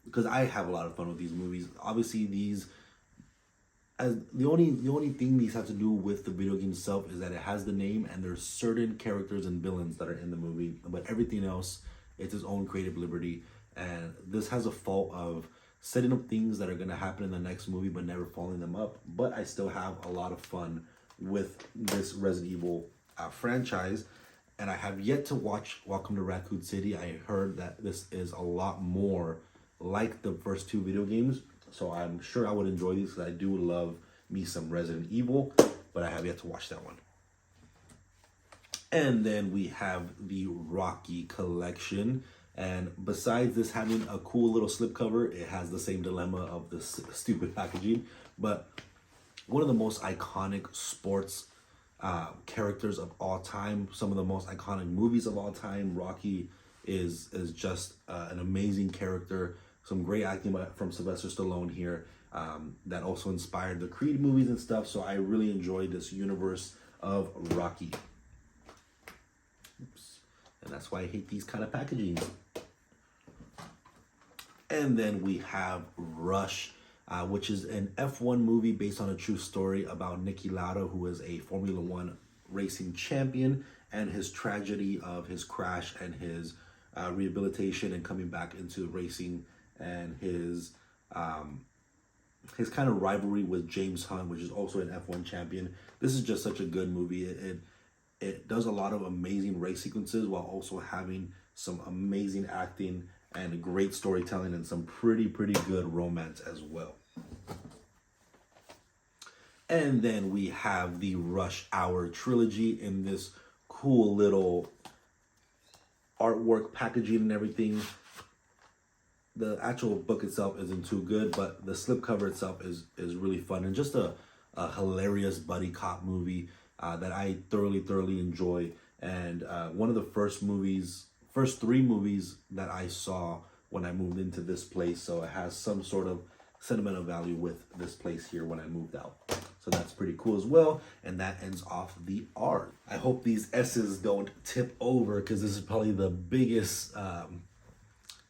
S1: because I have a lot of fun with these movies. Obviously, these, as the only thing these have to do with the video game itself is that it has the name, and there's certain characters and villains that are in the movie, but everything else, it's its own creative liberty. And this has a fault of setting up things that are going to happen in the next movie but never following them up. But I still have a lot of fun with this Resident Evil franchise, and I have yet to watch Welcome to Raccoon City. I heard that this is a lot more like the first two video games, so I'm sure I would enjoy these, because I do love me some Resident Evil, but I have yet to watch that one. And then we have the Rocky collection. And besides this having a cool little slipcover, it has the same dilemma of the stupid packaging. But one of the most iconic sports characters of all time, some of the most iconic movies of all time. Rocky is just an amazing character. Some great acting from Sylvester Stallone here that also inspired the Creed movies and stuff. So I really enjoyed this universe of Rocky. Oops. And that's why I hate these kind of packaging. And then we have Rush, which is an F1 movie based on a true story about Niki Lauda, who is a Formula One racing champion, and his tragedy of his crash and his rehabilitation and coming back into racing, and his kind of rivalry with James Hunt, which is also an F1 champion. This is just such a good movie. It does a lot of amazing race sequences while also having some amazing acting and great storytelling and some pretty good romance as well. And then we have the Rush Hour trilogy in this cool little artwork packaging and everything. The actual book itself isn't too good, but the slipcover itself is really fun and just a hilarious buddy cop movie that I thoroughly enjoy. And one of the first three movies that I saw when I moved into this place, so it has some sort of sentimental value with this place here when I moved out. So that's pretty cool as well. And that ends off the art. I hope these S's don't tip over, because this is probably the biggest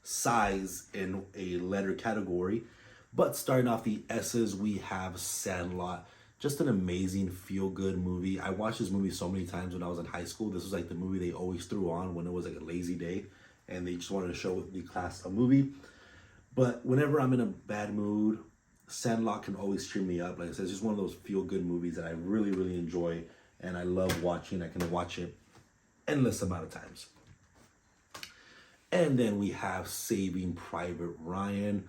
S1: size in a letter category. But starting off the S's, we have Sandlot. Just an amazing feel-good movie. I watched this movie so many times when I was in high school. This was like the movie they always threw on when it was like a lazy day and they just wanted to show the class a movie. But whenever I'm in a bad mood, Sandlot can always cheer me up. Like I said, it's just one of those feel-good movies that I really enjoy and I love watching. I can watch it endless amount of times. And then we have Saving Private Ryan.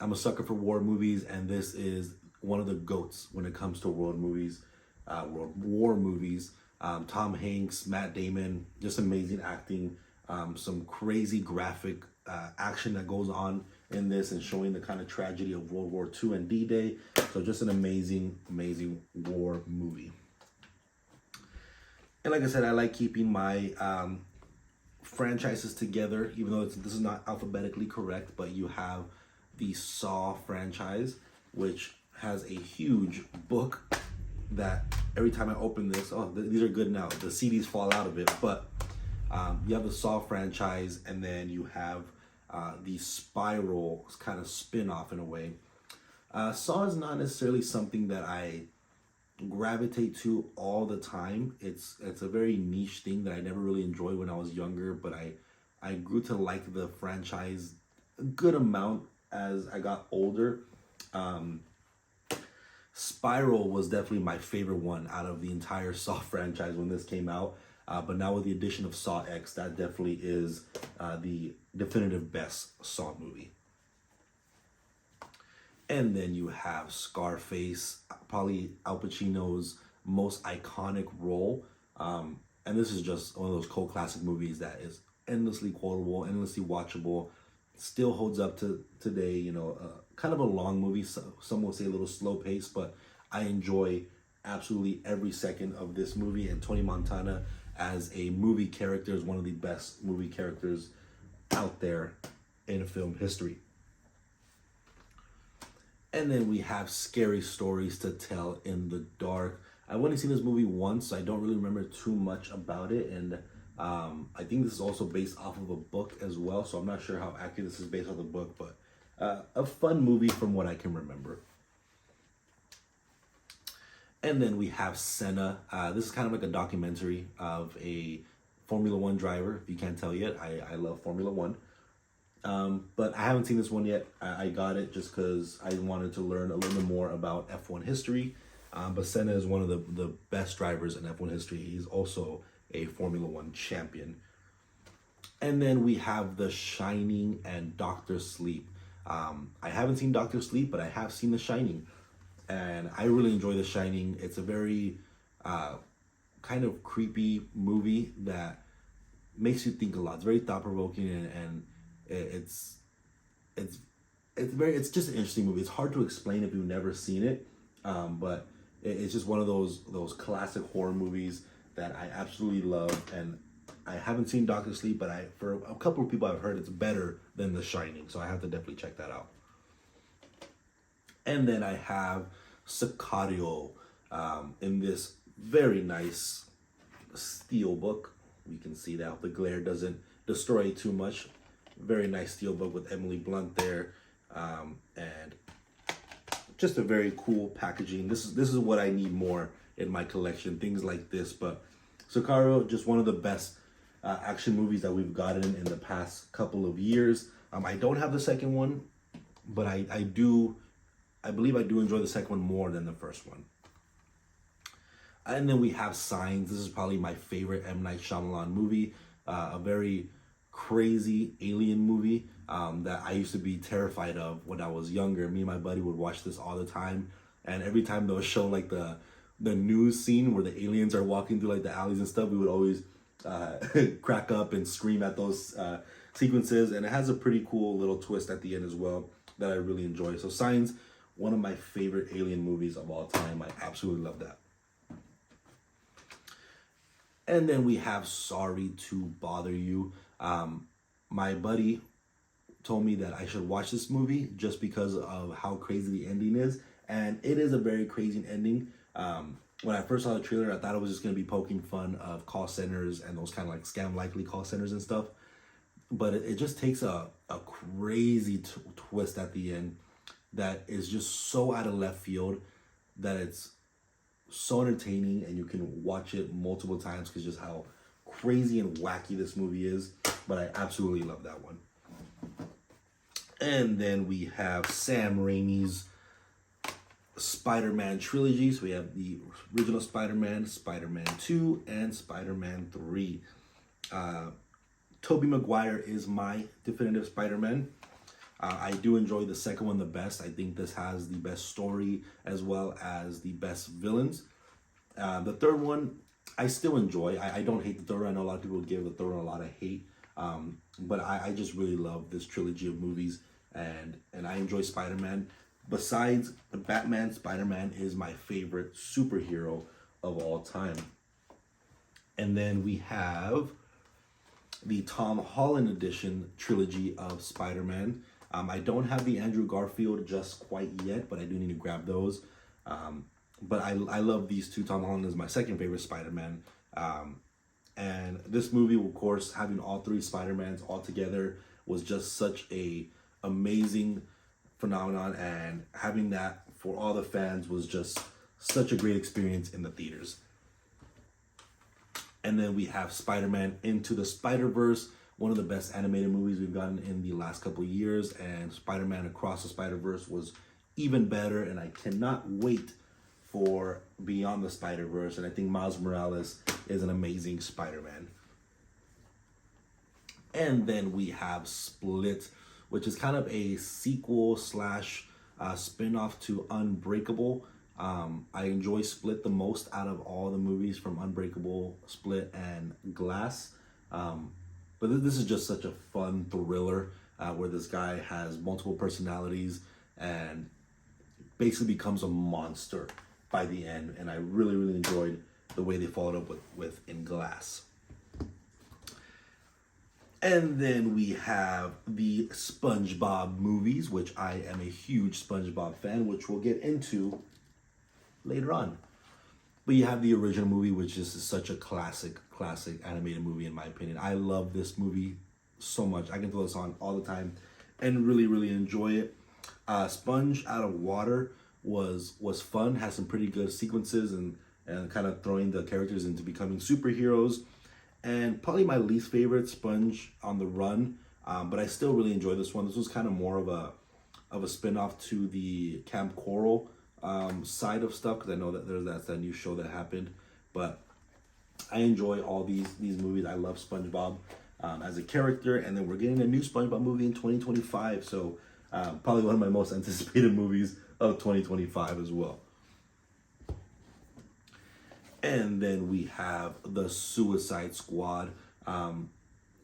S1: I'm a sucker for war movies, and this is one of the GOATs when it comes to war movies. Tom Hanks, Matt Damon, just amazing acting. Some crazy graphic action that goes on in this and showing the kind of tragedy of World War II and D-Day. So just an amazing war movie. And like I said, I like keeping my franchises together, even though this is not alphabetically correct, but you have the Saw franchise, which has a huge book that every time I open this, these are good now. The CDs fall out of it, but you have the Saw franchise, and then you have the Spiral kind of spin-off in a way. Saw is not necessarily something that I gravitate to all the time. It's a very niche thing that I never really enjoyed when I was younger, but I grew to like the franchise a good amount as I got older. Spiral was definitely my favorite one out of the entire Saw franchise when this came out. But now with the addition of Saw X, that definitely is the definitive best Saw movie. And then you have Scarface, probably Al Pacino's most iconic role. And this is just one of those cult classic movies that is endlessly quotable, endlessly watchable, still holds up to today. You know, kind of a long movie. Some will say a little slow pace, but I enjoy absolutely every second of this movie. And Tony Montana as a movie character is one of the best movie characters out there in film history. And then we have Scary Stories to Tell in the Dark. I've only seen this movie once, so I don't really remember too much about it. And I think this is also based off of a book as well, so I'm not sure how accurate this is based off the book, but a fun movie from what I can remember. And then we have Senna. This is kind of like a documentary of a Formula One driver. If you can't tell yet, I love Formula One. But I haven't seen this one yet. I got it just because I wanted to learn a little bit more about F1 history. But Senna is one of the best drivers in F1 history. He's also a Formula One champion. And then we have The Shining and Doctor Sleep. I haven't seen Doctor Sleep, but I have seen The Shining. And I really enjoy The Shining. It's a very kind kind of creepy movie that makes you think a lot. It's very thought provoking, and it's it's it's just an interesting movie. It's hard to explain if you've never seen it, but it's just one of those classic horror movies that I absolutely love. And I haven't seen Doctor Sleep, but for a couple of people I've heard it's better than The Shining, so I have to definitely check that out. And then I have Sicario in this very nice steel book. You can see that the glare doesn't destroy it too much. Very nice steel book with Emily Blunt there, and just a very cool packaging. This is what I need more in my collection, things like this. But Sicario, just one of the best action movies that we've gotten in the past couple of years. I don't have the second one, but I believe I do enjoy the second one more than the first one. And then we have Signs. This is probably my favorite M. Night Shyamalan movie. A very crazy alien movie that I used to be terrified of when I was younger. Me and my buddy would watch this all the time. And every time they would show like the news scene where the aliens are walking through like the alleys and stuff, we would always crack up and scream at those sequences. And it has a pretty cool little twist at the end as well that I really enjoy. So Signs, one of my favorite alien movies of all time. I absolutely love that. And then we have Sorry to Bother You. My buddy told me that I should watch this movie just because of how crazy the ending is. And it is a very crazy ending. When I first saw the trailer, I thought it was just going to be poking fun of call centers and those kind of like scam-likely call centers and stuff. But it just takes a crazy twist at the end that is just so out of left field that it's so entertaining, and you can watch it multiple times because just how crazy and wacky this movie is. But I absolutely love that one. And then we have Sam Raimi's Spider-Man trilogy. So we have the original Spider-Man, Spider-Man 2, and Spider-Man 3. Tobey Maguire is my definitive Spider-Man. I do enjoy the second one the best. I think this has the best story as well as the best villains. The third one, I still enjoy. I don't hate the third one. I know a lot of people give the third one a lot of hate. But I just really love this trilogy of movies, and I enjoy Spider-Man. Besides Batman, Spider-Man is my favorite superhero of all time. And then we have the Tom Holland edition trilogy of Spider-Man. I don't have the Andrew Garfield just quite yet, but I do need to grab those. But I love these two. Tom Holland is my second favorite Spider-Man. And this movie, of course, having all three Spider-Mans all together was just such a amazing phenomenon. And having that for all the fans was just such a great experience in the theaters. And then we have Spider-Man Into the Spider-Verse, one of the best animated movies we've gotten in the last couple of years. And Spider-Man Across the Spider-Verse was even better. And I cannot wait for Beyond the Spider-Verse. And I think Miles Morales is an amazing Spider-Man. And then we have Split, which is kind of a sequel slash spin-off to Unbreakable. I enjoy Split the most out of all the movies from Unbreakable, Split, and Glass. But this is just such a fun thriller where this guy has multiple personalities and basically becomes a monster by the end. And I really, really enjoyed the way they followed up with in Glass. And then we have the SpongeBob movies, which I am a huge SpongeBob fan, which we'll get into later on. But you have the original movie, which is such a classic animated movie in my opinion. I love this movie so much. I can throw this on all the time and really, really enjoy it. Sponge Out of Water was fun, has some pretty good sequences and kind of throwing the characters into becoming superheroes. And probably my least favorite, Sponge on the Run, but I still really enjoy this one. This was kind of more of a spin-off to the Camp Coral side of stuff, because I know that that's that new show that happened. But I enjoy all these movies. I love SpongeBob as a character, and then we're getting a new SpongeBob movie in 2025. So probably one of my most anticipated movies of 2025 as well. And then we have the Suicide Squad.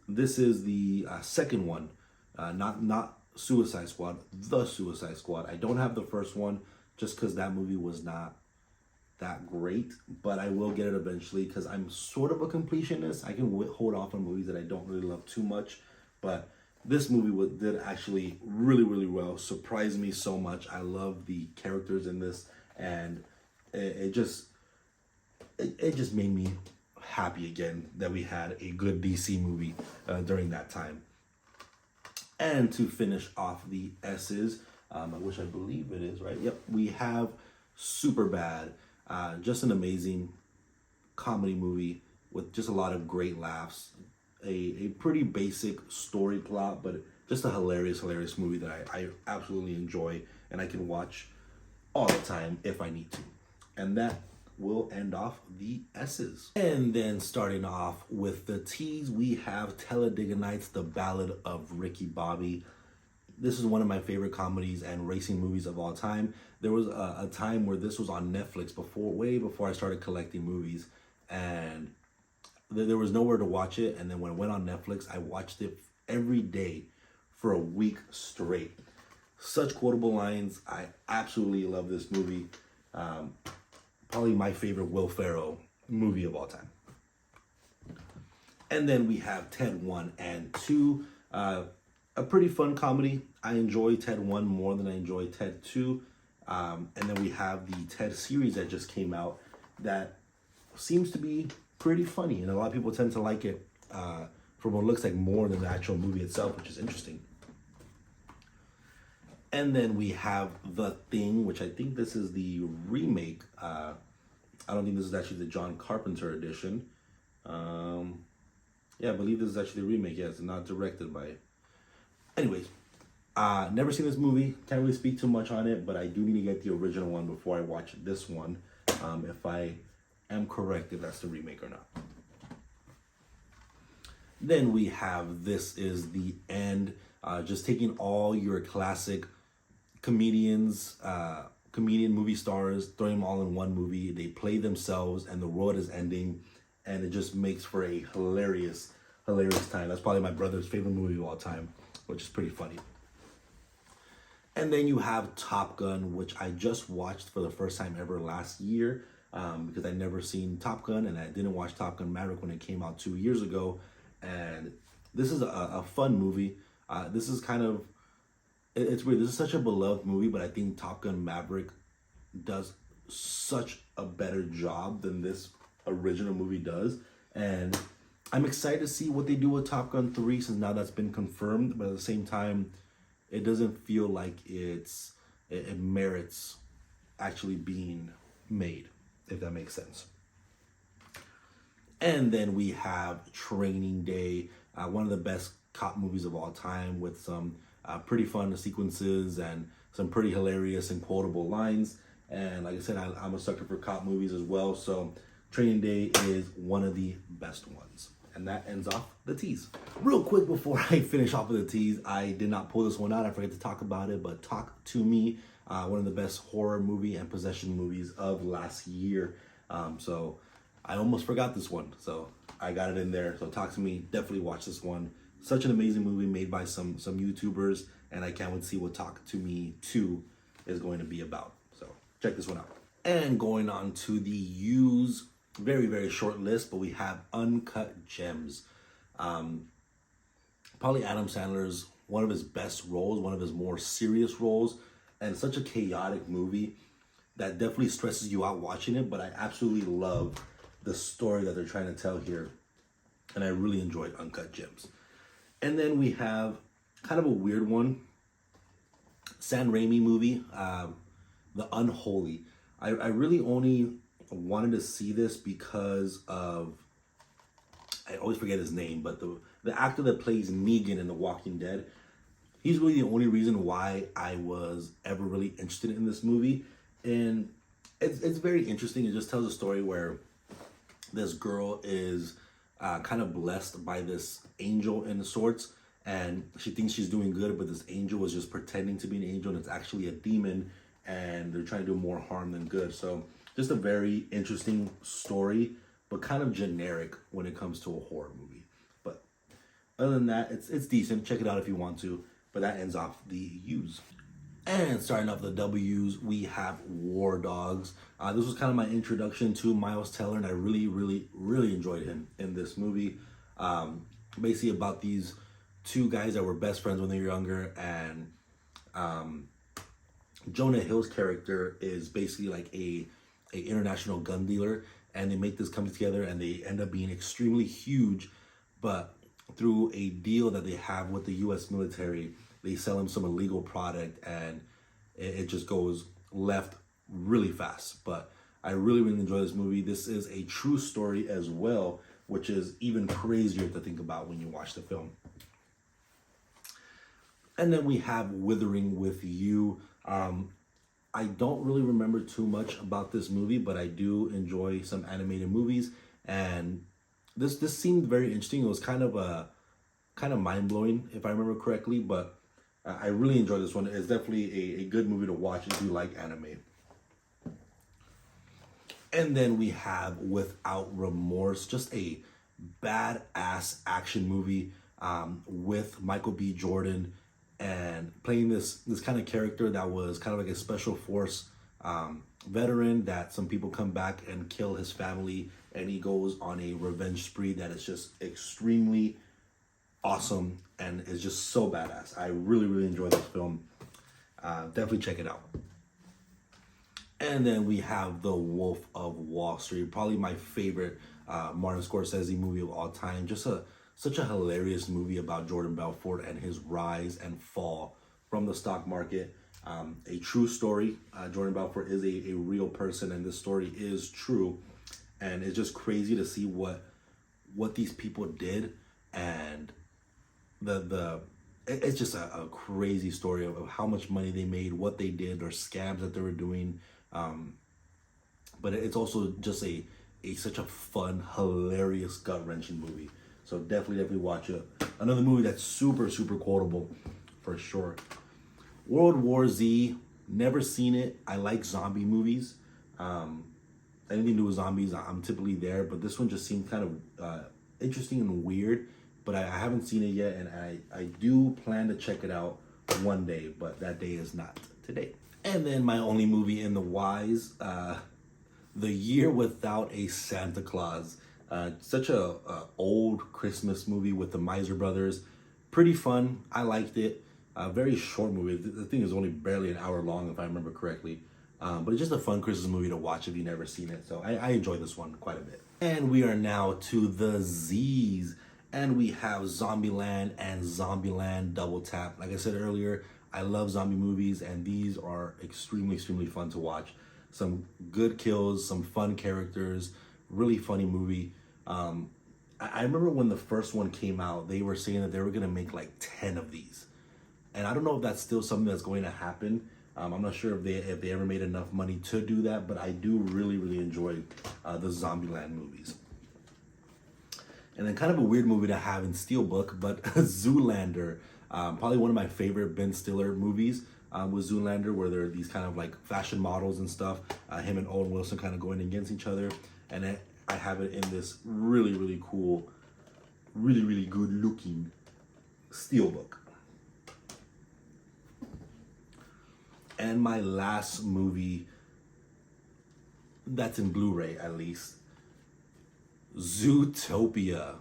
S1: This is the second one, not Suicide Squad, the Suicide Squad. I don't have the first one just because that movie was not that great, but I will get it eventually because I'm sort of a completionist. I can hold off on movies that I don't really love too much, but this movie did actually really, really well. Surprised me so much. I love the characters in this, and it just made me happy again that we had a good DC movie during that time. And to finish off the S's, which I believe it is, right? Yep, we have Superbad. Just an amazing comedy movie with just a lot of great laughs. A pretty basic story plot, but just a hilarious movie that I absolutely enjoy and I can watch all the time if I need to. And that will end off the S's. And then starting off with the T's, we have Talladega Nights, The Ballad of Ricky Bobby. This is one of my favorite comedies and racing movies of all time. There was a time where this was on Netflix way before I started collecting movies, and there was nowhere to watch it. And then when it went on Netflix, I watched it every day for a week straight. Such quotable lines. I absolutely love this movie. Probably my favorite Will Ferrell movie of all time. And then we have Ted 1 and 2. A pretty fun comedy. I enjoy Ted 1 more than I enjoy Ted 2. And then we have the Ted series that just came out that seems to be pretty funny. And a lot of people tend to like it from what looks like more than the actual movie itself, which is interesting. And then we have The Thing, which I think this is the remake. I don't think this is actually the John Carpenter edition. Yeah, I believe this is actually the remake. Yeah, it's not directed by... Anyways, never seen this movie. Can't really speak too much on it, but I do need to get the original one before I watch this one. If I am correct, if that's the remake or not. Then we have This Is the End. Just taking all your classic comedians, comedian movie stars, throwing them all in one movie. They play themselves and the world is ending, and it just makes for a hilarious time. That's probably my brother's favorite movie of all time, which is pretty funny. And then you have Top Gun, which I just watched for the first time ever last year, because I'd never seen Top Gun, and I didn't watch Top Gun Maverick when it came out 2 years ago. And this is a fun movie. This is kind of, it's weird. This is such a beloved movie, but I think Top Gun Maverick does such a better job than this original movie does. And I'm excited to see what they do with Top Gun 3 since now that's been confirmed, but at the same time, it doesn't feel like it merits actually being made, if that makes sense. And then we have Training Day, one of the best cop movies of all time with some pretty fun sequences and some pretty hilarious and quotable lines. And like I said, I'm a sucker for cop movies as well, so Training Day is one of the best ones. And that ends off the T's. Real quick before I finish off with the T's, I did not pull this one out. I forgot to talk about it, but Talk to Me, one of the best horror movie and possession movies of last year. So I almost forgot this one, so I got it in there. So Talk to Me, definitely watch this one. Such an amazing movie made by some YouTubers, and I can't wait to see what Talk to Me 2 is going to be about. So check this one out. And going on to the U's. Very, very short list, but we have Uncut Gems. Probably Adam Sandler's one of his best roles, one of his more serious roles, and such a chaotic movie that definitely stresses you out watching it, but I absolutely love the story that they're trying to tell here, and I really enjoyed Uncut Gems. And then we have kind of a weird one, Sam Raimi movie, The Unholy. I really only wanted to see this because of, I always forget his name, but the actor that plays Negan in The Walking Dead, he's really the only reason why I was ever really interested in this movie. And it's very interesting. It just tells a story where this girl is kind of blessed by this angel in sorts, and she thinks she's doing good, but this angel is just pretending to be an angel, and it's actually a demon, and they're trying to do more harm than good. So just a very interesting story, but kind of generic when it comes to a horror movie. But other than that, it's decent. Check it out if you want to. But that ends off the U's. And starting off the W's, we have War Dogs. This was kind of my introduction to Miles Teller, and I really, really, really enjoyed him in this movie. Basically about these two guys that were best friends when they were younger, and Jonah Hill's character is basically like a international gun dealer, and they make this come together, and they end up being extremely huge, but through a deal that they have with the U.S. military, they sell him some illegal product, and it just goes left really fast. But I really, really enjoy this movie. This is a true story as well, which is even crazier to think about when you watch the film. And then we have Withering with You. I don't really remember too much about this movie, but I do enjoy some animated movies, and this seemed very interesting. It was kind of mind-blowing, if I remember correctly, but I really enjoyed this one. It's definitely a good movie to watch if you like anime. And then we have Without Remorse, just a badass action movie with Michael B. Jordan, and playing this kind of character that was kind of like a special force veteran that some people come back and kill his family, and he goes on a revenge spree that is just extremely awesome and is just so badass. I really, really enjoyed this film. Definitely check it out. And then we have The Wolf of Wall Street, probably my favorite Martin Scorsese movie of all time. Just such a hilarious movie about Jordan Belfort and his rise and fall from the stock market. A true story. Jordan Belfort is a real person, and this story is true. And it's just crazy to see what these people did, and it's just a crazy story of how much money they made, what they did, or scams that they were doing. But it's also just such a fun, hilarious, gut-wrenching movie. So definitely watch it. Another movie that's super, super quotable for sure. World War Z, never seen it. I like zombie movies. Anything to do with zombies, I'm typically there. But this one just seemed kind of interesting and weird. But I haven't seen it yet, and I do plan to check it out one day. But that day is not today. And then my only movie in the Y's, The Year Without a Santa Claus. Such a old Christmas movie with the Miser Brothers. Pretty fun. I liked it. Very short movie. The thing is only barely an hour long, if I remember correctly. But it's just a fun Christmas movie to watch if you've never seen it. So I enjoy this one quite a bit. And we are now to the Z's. And we have Zombieland and Zombieland Double Tap. Like I said earlier, I love zombie movies, and these are extremely, extremely fun to watch. Some good kills, some fun characters, really funny movie. I remember when the first one came out, they were saying that they were going to make like 10 of these. And I don't know if that's still something that's going to happen. I'm not sure if they ever made enough money to do that, but I do really, really enjoy the Zombieland movies. And then kind of a weird movie to have in Steelbook, but Zoolander. Probably one of my favorite Ben Stiller movies was Zoolander, where there are these kind of like fashion models and stuff. Him and Owen Wilson kind of going against each other. And I have it in this really, really cool, really, really good looking Steelbook. And my last movie that's in Blu-ray, at least, Zootopia.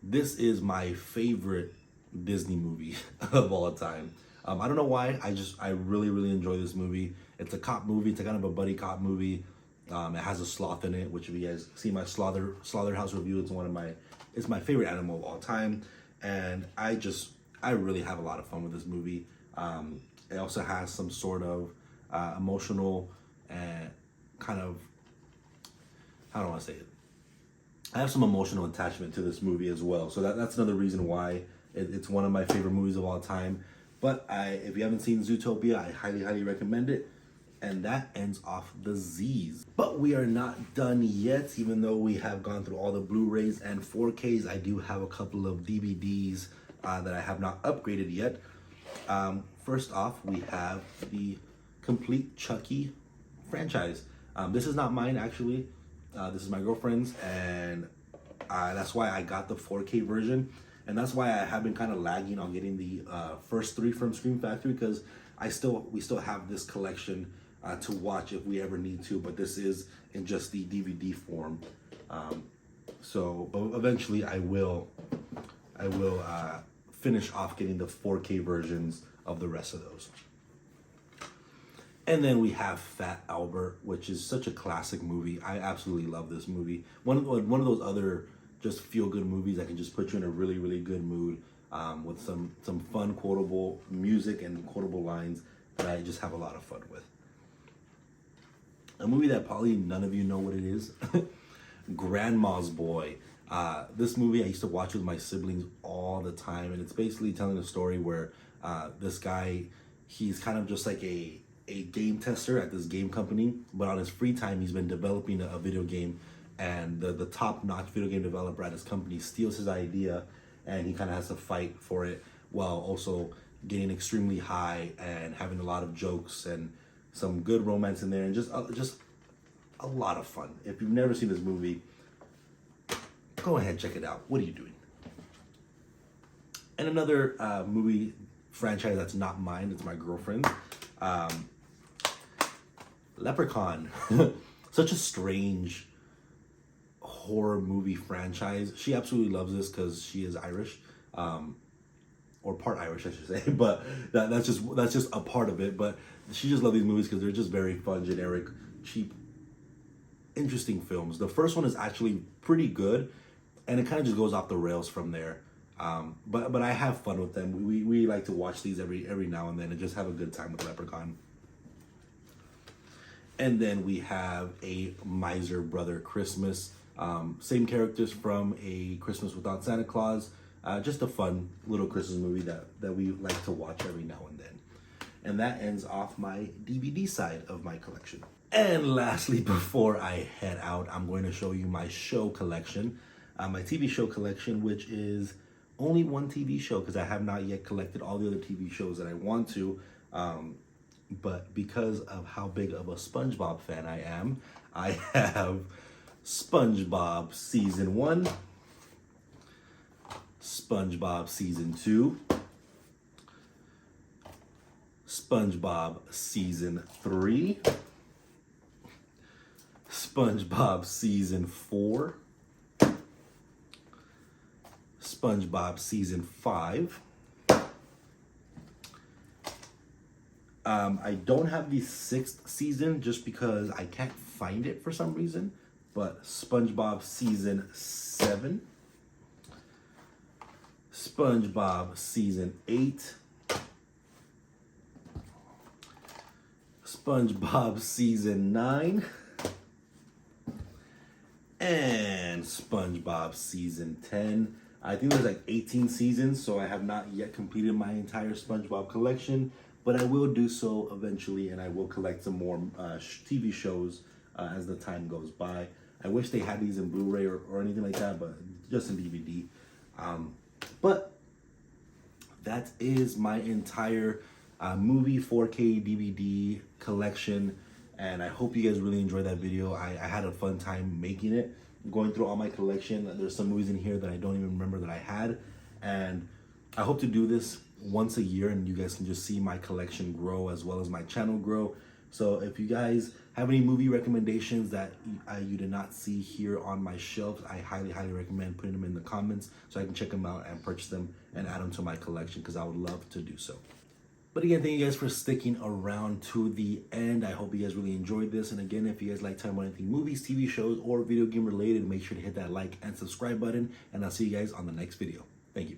S1: This is my favorite Disney movie of all time. I don't know why. I really, really enjoy this movie. It's a cop movie. It's a kind of a buddy cop movie. It has a sloth in it, which if you guys see my Slaughterhouse review, it's my favorite animal of all time. And I really have a lot of fun with this movie. It also has some sort of emotional and kind of, how do I say it? I have some emotional attachment to this movie as well. So that's another reason why it's one of my favorite movies of all time. But if you haven't seen Zootopia, I highly, highly recommend it. And that ends off the Z's. But we are not done yet. Even though we have gone through all the Blu-rays and 4Ks, I do have a couple of DVDs that I have not upgraded yet. First off, we have the complete Chucky franchise. This is not mine, actually. This is my girlfriend's, and that's why I got the 4K version. And that's why I have been kind of lagging on getting the first 3 from Scream Factory, because we still have this collection to watch if we ever need to, but this is in just the DVD form. But eventually I will finish off getting the 4K versions of the rest of those. And then we have Fat Albert, which is such a classic movie. I absolutely love this movie. One of those other just feel-good movies that can just put you in a really, really good mood, with some fun, quotable music and quotable lines that I just have a lot of fun with. A movie that probably none of you know what it is. Grandma's Boy. This movie I used to watch with my siblings all the time, and it's basically telling a story where this guy, he's kind of just like a game tester at this game company, but on his free time he's been developing a video game, and the top-notch video game developer at his company steals his idea, and he kind of has to fight for it while also getting extremely high and having a lot of jokes and some good romance in there, and just a lot of fun. If you've never seen this movie, go ahead and check it out. What are you doing? And another movie franchise that's not mine, it's my girlfriend's. Leprechaun. Such a strange horror movie franchise. She absolutely loves this because she is Irish, or part Irish, I should say. But that's just a part of it. But she just loves these movies because they're just very fun, generic, cheap, interesting films. The first one is actually pretty good, and it kind of just goes off the rails from there. But I have fun with them. We like to watch these every now and then and just have a good time with Leprechaun. And then we have A Miser Brother Christmas. Same characters from A Christmas Without Santa Claus. Just a fun little Christmas movie that we like to watch every now and then. And that ends off my DVD side of my collection. And lastly, before I head out, I'm going to show you my show collection. My TV show collection, which is only one TV show because I have not yet collected all the other TV shows that I want to. But because of how big of a SpongeBob fan I am, I have SpongeBob Season 1, SpongeBob Season 2, SpongeBob Season 3, SpongeBob Season 4, SpongeBob Season 5. I don't have the 6th season just because I can't find it for some reason, but SpongeBob Season 7, SpongeBob Season 8, SpongeBob Season 9, and SpongeBob Season 10. I think there's like 18 seasons, so I have not yet completed my entire SpongeBob collection, but I will do so eventually, and I will collect some more TV shows as the time goes by. I wish they had these in Blu-ray or anything like that, but just in DVD. But that is my entire movie 4K DVD collection, and I hope you guys really enjoyed that video. I had a fun time making it, going through all my collection. There's some movies in here that I don't even remember that I had, and I hope to do this once a year, and you guys can just see my collection grow as well as my channel grow. So if you guys have any movie recommendations that you did not see here on my shelf, I highly recommend putting them in the comments so I can check them out and purchase them and add them to my collection, because I would love to do so. But again, thank you guys for sticking around to the end. I hope you guys really enjoyed this. And again, if you guys like talking about anything movies, TV shows, or video game related, make sure to hit that like and subscribe button. And I'll see you guys on the next video. Thank you.